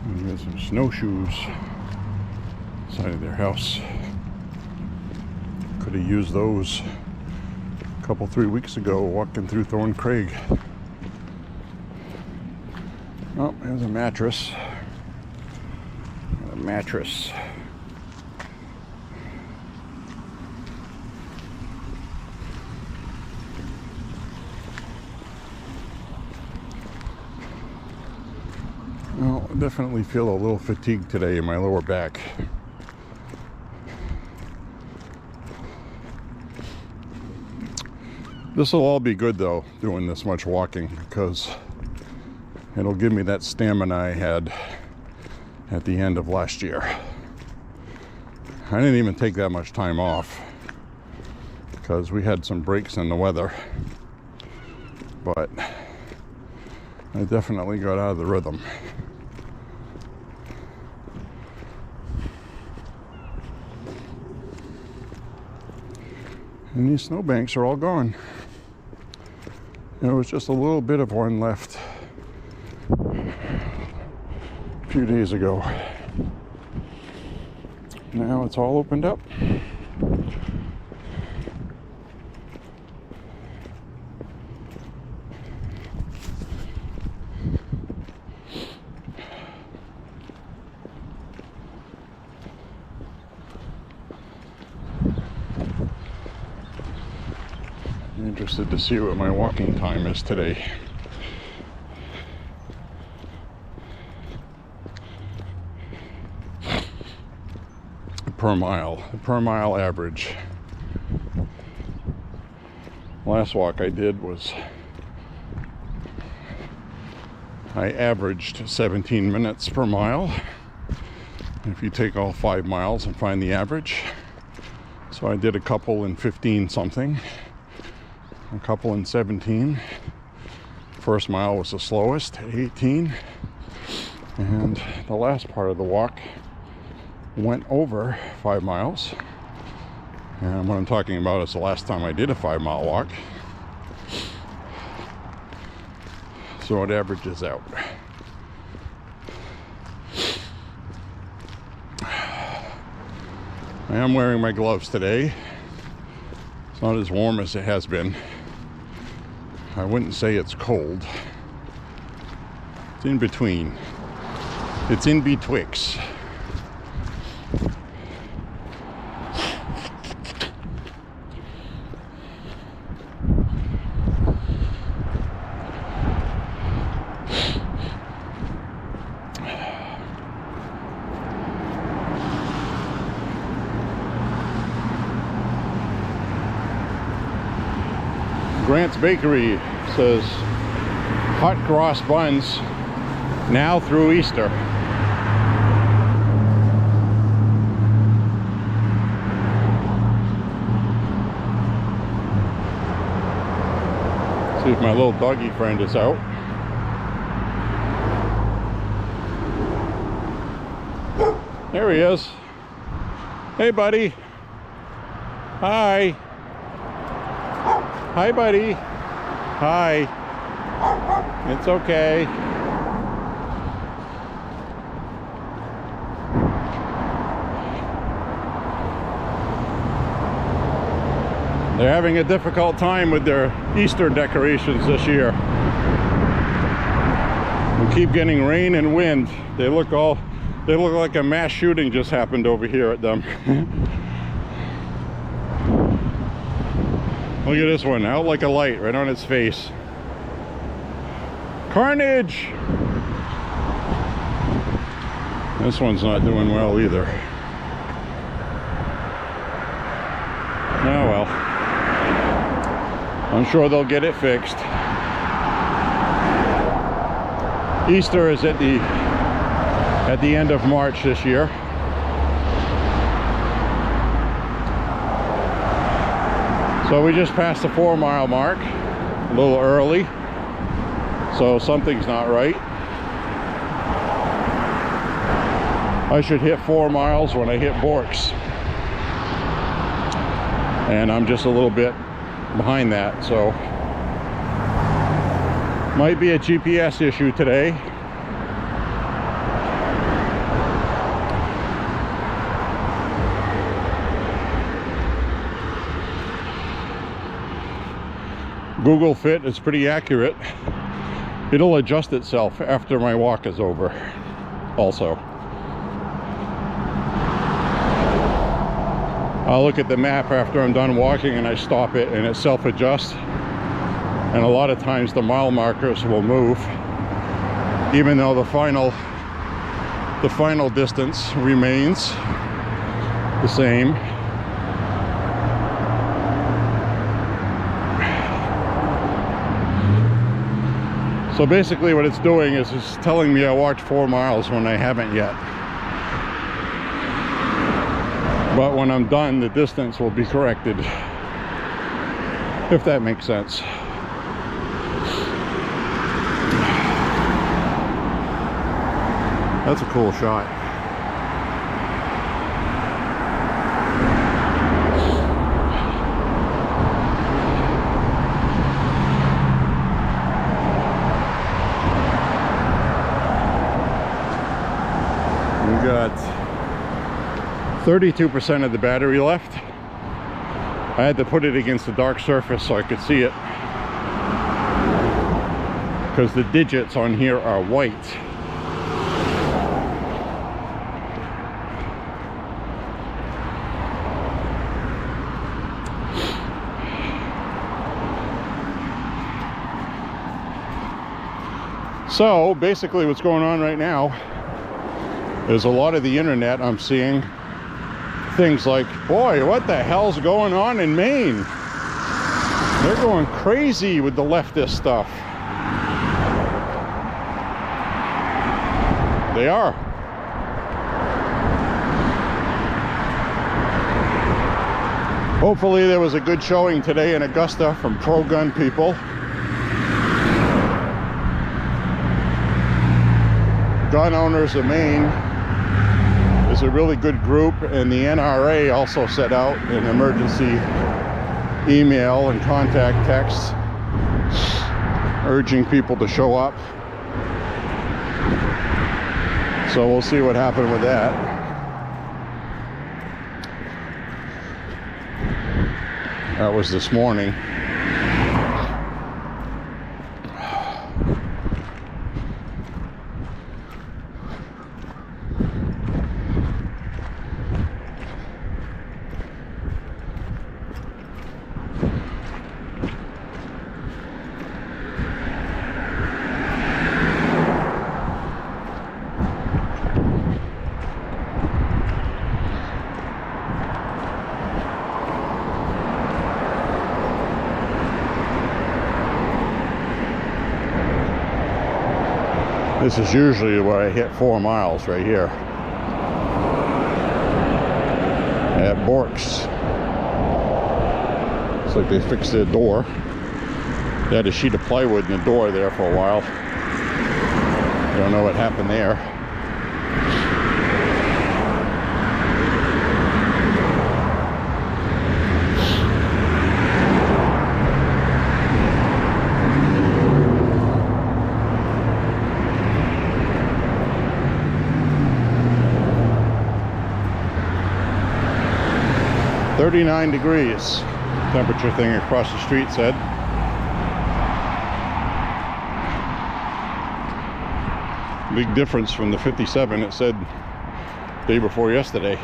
And there's some snowshoes inside of their house. Could have used those a couple, 3 weeks ago walking through Thorn Craig. Oh, there's a mattress. A mattress. Well, I definitely feel a little fatigued today in my lower back. This will all be good though, doing this much walking, because it'll give me that stamina I had at the end of last year. I didn't even take that much time off because we had some breaks in the weather, but I definitely got out of the rhythm. And these snowbanks are all gone. There was just a little bit of one left a few days ago. Now it's all opened up. Interested to see what my walking time is today. Per mile average. Last walk I did was, I averaged 17 minutes per mile. If you take all 5 miles and find the average. So I did a couple in 15 something. A couple in 17. First mile was the slowest at 18. And the last part of the walk went over 5 miles. And what I'm talking about is the last time I did a 5-mile walk. So it averages out. I am wearing my gloves today. It's not as warm as it has been. I wouldn't say it's cold. It's in between. It's in betwixt. Grant's Bakery says hot cross buns now through Easter. See if my little doggy friend is out. There he is. Hey, buddy. Hi. Hi, buddy. Hi. It's okay. They're having a difficult time with their Easter decorations this year. We keep getting rain and wind. They look like a mass shooting just happened over here at them. Look at this one, out like a light, right on its face. Carnage! This one's not doing well either. Oh well. I'm sure they'll get it fixed. Easter is at the end of March this year. So we just passed the 4-mile mark, a little early, so something's not right. I should hit 4 miles when I hit Borks, and I'm just a little bit behind that, so might be a GPS issue today. Google Fit is pretty accurate. It'll adjust itself after my walk is over also. I'll look at the map after I'm done walking and I stop it and it self-adjusts. And a lot of times the mile markers will move, even though the final distance remains the same. So basically what it's doing is it's telling me I walked 4 miles when I haven't yet. But when I'm done, the distance will be corrected, if that makes sense. That's a cool shot. We got 32% of the battery left. I had to put it against a dark surface so I could see it, because the digits on here are white. So basically what's going on right now is a lot of the internet I'm seeing things like, boy, what the hell's going on in Maine? They're going crazy with the leftist stuff. They are. Hopefully there was a good showing today in Augusta from pro-gun people. Gun Owners of Maine is a really good group, and the NRA also set out an emergency email and contact text urging people to show up. So we'll see what happened with that. That was this morning. This is usually where I hit 4 miles, right here at Borks. Looks like they fixed their door. They had a sheet of plywood in the door there for a while. Don't know what happened there. .39 degrees. temperature thing across the street said. Big difference from the 57 it said day before yesterday.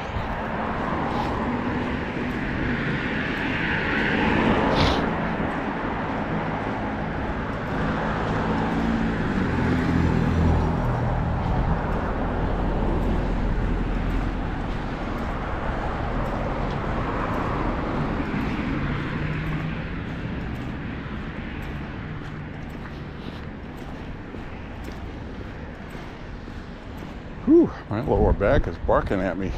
Whew, my lower back is barking at me.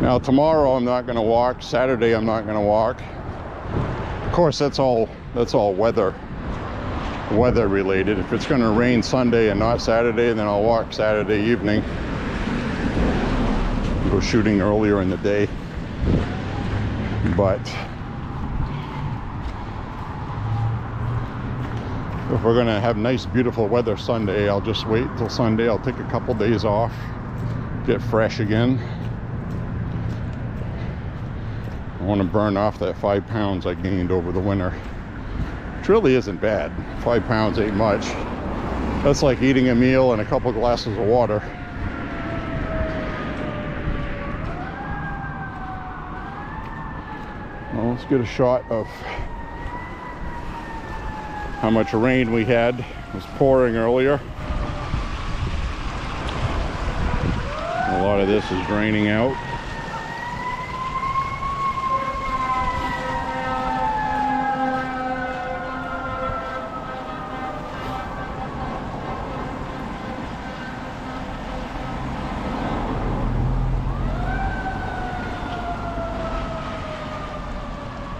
Now tomorrow I'm not going to walk. Saturday I'm not going to walk. Of course, that's all weather related. If it's going to rain Sunday and not Saturday, then I'll walk Saturday evening. Go shooting earlier in the day. But if we're gonna have nice beautiful weather Sunday, I'll just wait till Sunday. I'll take a couple days off, get fresh again. I want to burn off that 5 pounds I gained over the winter. Which really isn't bad. 5 pounds ain't much. That's like eating a meal and a couple glasses of water. Well, let's get a shot of how much rain we had. It was pouring earlier. A lot of this is draining out.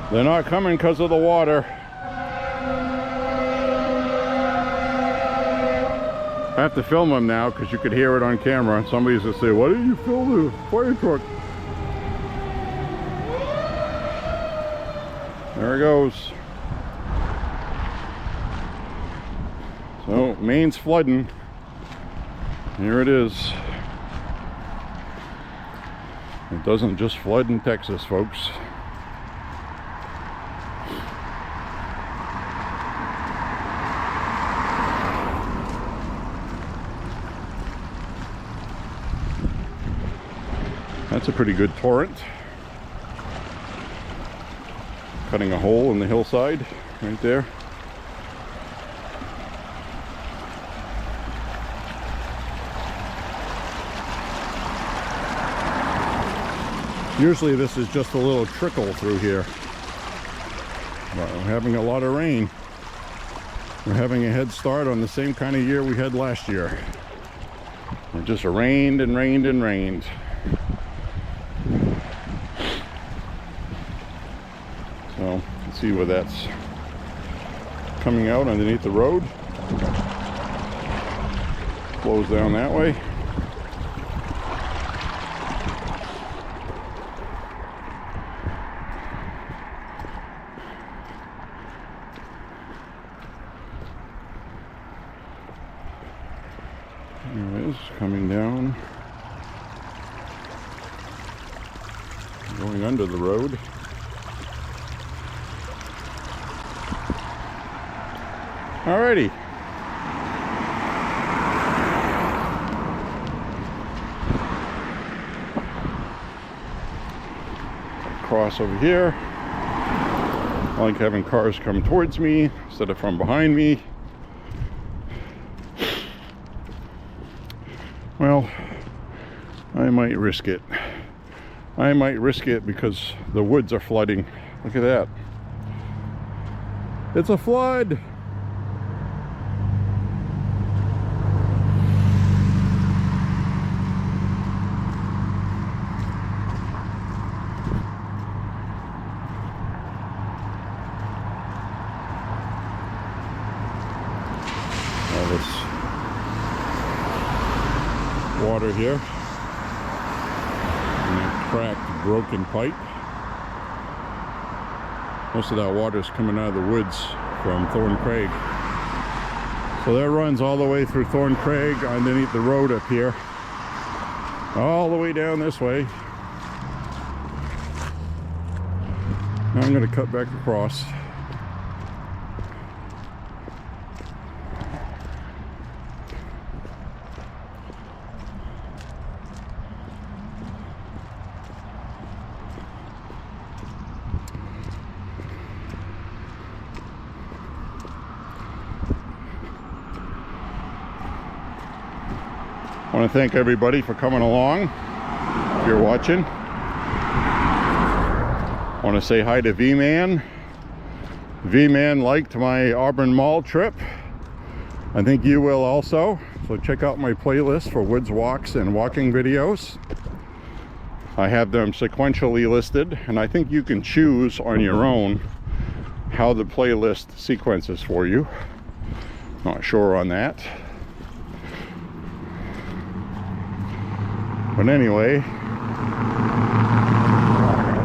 They're not coming because of the water. I have to film them now because you could hear it on camera. Somebody's gonna say, why didn't you film the fire truck? There it goes. So, Maine's flooding. Here it is. It doesn't just flood in Texas, folks. That's a pretty good torrent. Cutting a hole in the hillside right there. Usually this is just a little trickle through here. But we're having a lot of rain. We're having a head start on the same kind of year we had last year. It just rained and rained and rained. So, let's see where that's coming out underneath the road. Flows down that way. There it is, coming down. Going under the road. Alrighty. Cross over here. I like having cars come towards me instead of from behind me. Well, I might risk it. I might risk it because the woods are flooding. Look at that. It's a flood. All this water here. And that cracked, broken pipe. Most of that water is coming out of the woods from Thorn Craig. So that runs all the way through Thorn Craig underneath the road up here. all the way down this way. Now I'm going to cut back across. I want to thank everybody for coming along. If you're watching, I want to say hi to V-Man. V-Man liked my Auburn Mall trip. I think you will also. So check out my playlist for woods walks and walking videos. I have them sequentially listed, and I think you can choose on your own how the playlist sequences for you. Not sure on that. But anyway,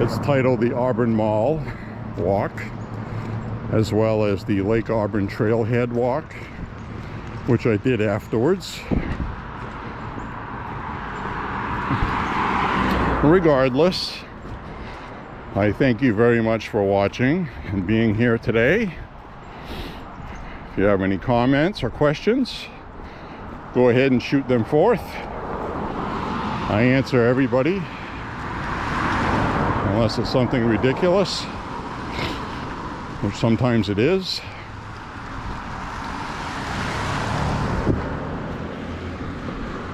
it's titled the Auburn Mall Walk, as well as the Lake Auburn Trailhead Walk, which I did afterwards. Regardless, I thank you very much for watching and being here today. If you have any comments or questions, go ahead and shoot them forth. I answer everybody, unless it's something ridiculous, which sometimes it is.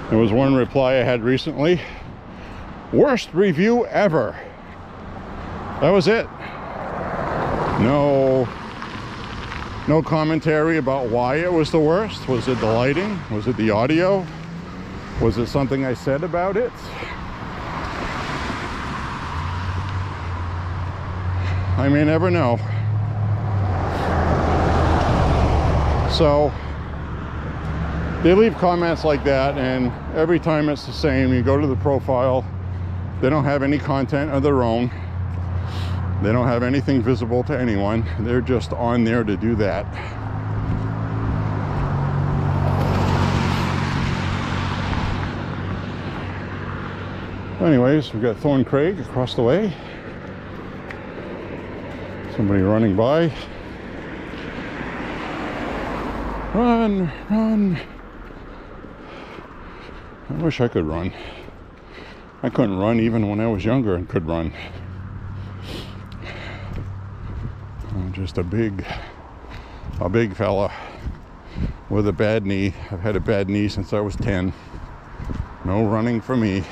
There was one reply I had recently: worst review ever. That was it. No commentary about why it was the worst. Was it the lighting? Was it the audio? Was it something I said about it? I may never know. So they leave comments like that, and every time it's the same. You go to the profile, they don't have any content of their own. They don't have anything visible to anyone. They're just on there to do that. Anyways, we've got Thorn Craig across the way. Somebody running by. Run, run. I wish I could run. I couldn't run even when I was younger and could run. I'm just a big fella with a bad knee. I've had a bad knee since I was 10. No running for me.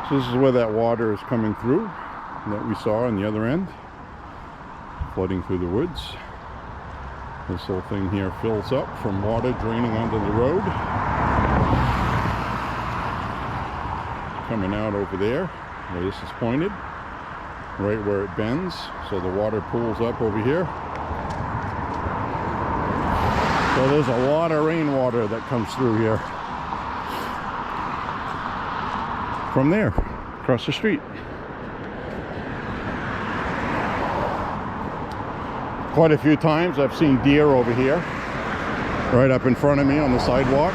So this is where that water is coming through that we saw on the other end, flooding through the woods. This whole thing here fills up from water draining onto the road, coming out over there where this is pointed, right where it bends, so the water pools up over here. So there's a lot of rainwater that comes through here from there, across the street. Quite a few times I've seen deer over here, right up in front of me on the sidewalk.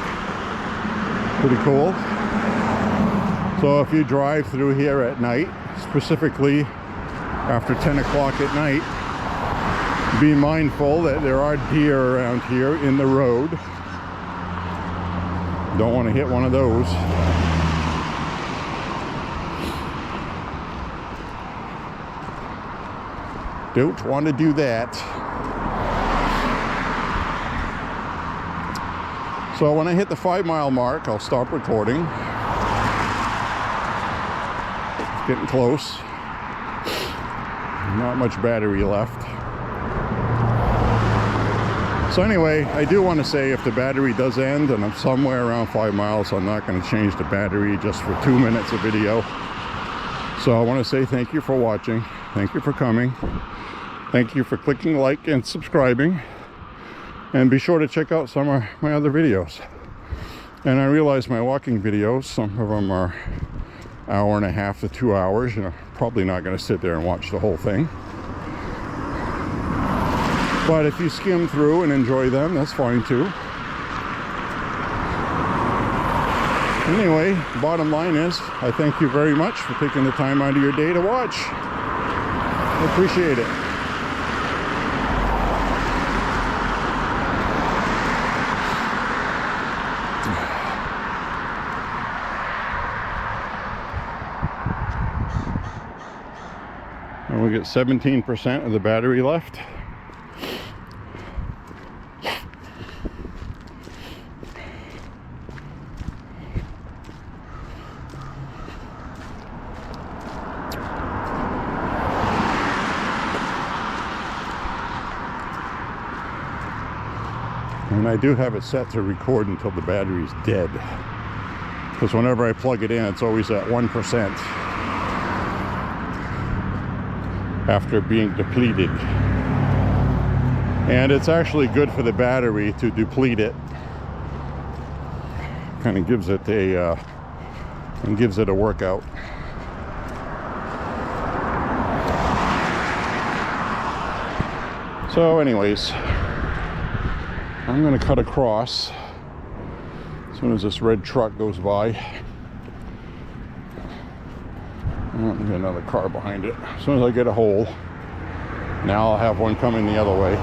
Pretty cool. So if you drive through here at night, specifically after 10 o'clock at night, be mindful that there are deer around here in the road. Don't want to hit one of those. Don't want to do that. So when I hit the 5-mile mark, I'll stop recording. It's getting close. Not much battery left. So anyway, I do want to say if the battery does end and I'm somewhere around 5 miles, I'm not going to change the battery just for 2 minutes of video. So I want to say thank you for watching. Thank you for coming. Thank you for clicking like and subscribing. And be sure to check out some of my other videos. And I realize my walking videos, some of them are 1.5 to 2 hours. You know, probably not going to sit there and watch the whole thing. But if you skim through and enjoy them, that's fine too. Anyway, bottom line is, I thank you very much for taking the time out of your day to watch. I appreciate it. And we get 17% of the battery left. And I do have it set to record until the battery's dead. Because whenever I plug it in, it's always at 1%. After being depleted. And it's actually good for the battery to deplete it. Kind of gives it a workout. So anyways, I'm going to cut across as soon as this red truck goes by. Oh, there's another car behind it. As soon as I get a hole, now I'll have one coming the other way.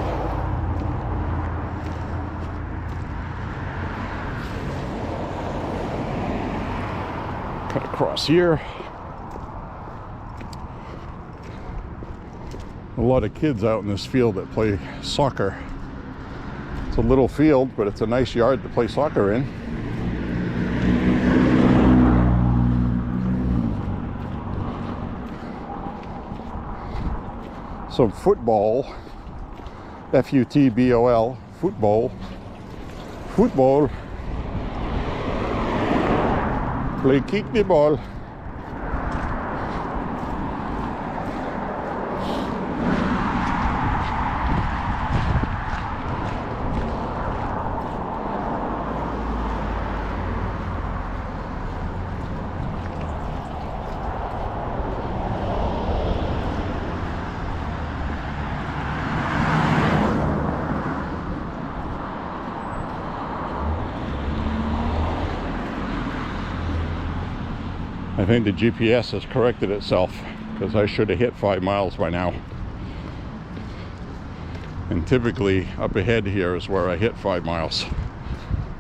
Cut across here. A lot of kids out in this field that play soccer. It's a little field, but it's a nice yard to play soccer in. Some football, F-U-T-B-O-L, football, play kick the ball. I think the GPS has corrected itself because I should have hit 5 miles by now. And typically up ahead here is where I hit 5 miles.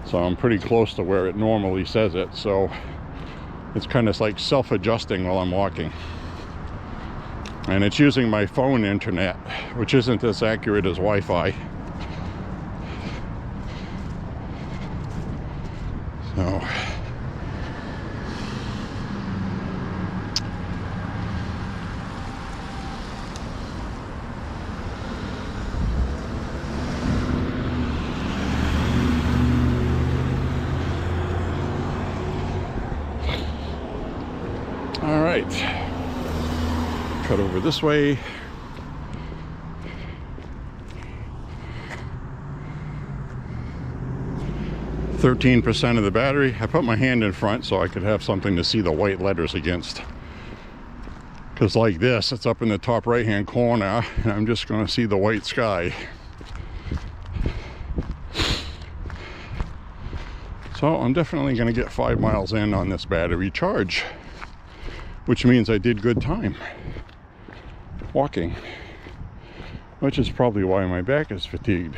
So I'm pretty close to where it normally says it. So it's kind of like self-adjusting while I'm walking. And it's using my phone internet, which isn't as accurate as Wi-Fi. So all right, cut over this way. %13 of the battery. I put my hand in front so I could have something to see the white letters against. Because like this, it's up in the top right hand corner and I'm just going to see the white sky. So I'm definitely going to get 5 miles in on this battery charge, which means I did good time walking, which is probably why my back is fatigued.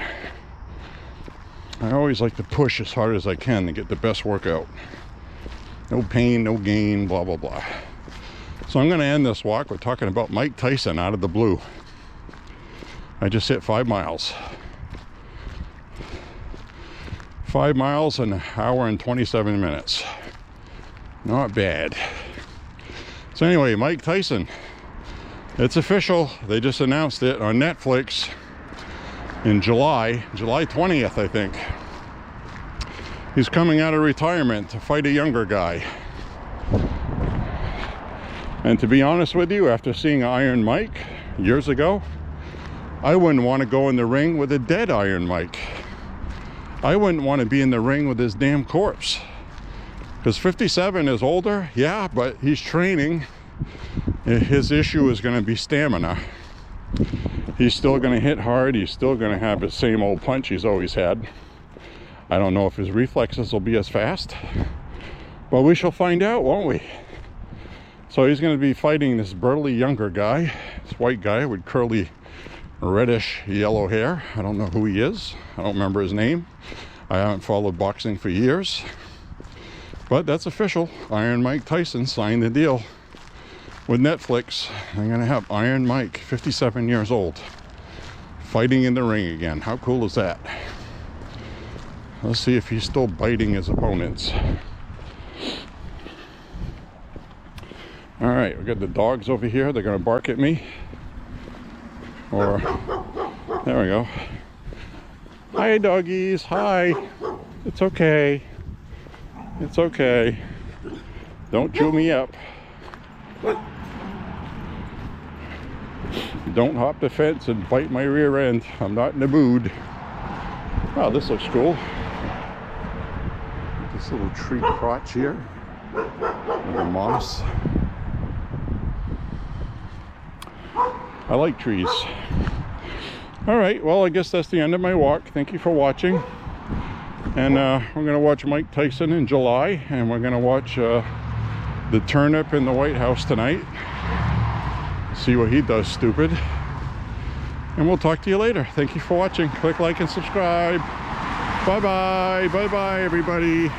I always like to push as hard as I can to get the best workout. No pain, no gain, blah, blah, blah. So I'm going to end this walk with talking about Mike Tyson out of the blue. I just hit 5 miles. 5 miles in an hour and 27 minutes. Not bad. So anyway, Mike Tyson. It's official. They just announced it on Netflix in July 20th, I think. He's coming out of retirement to fight a younger guy. And to be honest with you, after seeing Iron Mike years ago, I wouldn't want to go in the ring with a dead Iron Mike. I wouldn't want to be in the ring with his damn corpse. Because 57 is older, yeah, but he's training. His issue is going to be stamina. He's still going to hit hard. He's still going to have his same old punch he's always had. I don't know if his reflexes will be as fast, but we shall find out, won't we? So he's going to be fighting this burly younger guy, this white guy with curly reddish yellow hair. I don't know who he is. I don't remember his name. I haven't followed boxing for years. But that's official. Iron Mike Tyson signed the deal with Netflix. I'm going to have Iron Mike, 57 years old, fighting in the ring again. How cool is that? Let's see if he's still biting his opponents. All right, we got the dogs over here. They're going to bark at me. Or, there we go. Hi, doggies. Hi. It's okay. It's okay. Don't chew me up. Don't hop the fence and bite my rear end. I'm not in the mood. Oh, this looks cool. This little tree crotch here with the moss. I like trees. All right, well, I guess that's the end of my walk. Thank you for watching. And we're going to watch Mike Tyson in July, and we're going to watch the turnip in the White House tonight. See what he does stupid. And we'll talk to you later. Thank you for watching. Click like and subscribe. Bye-bye. Bye-bye, everybody.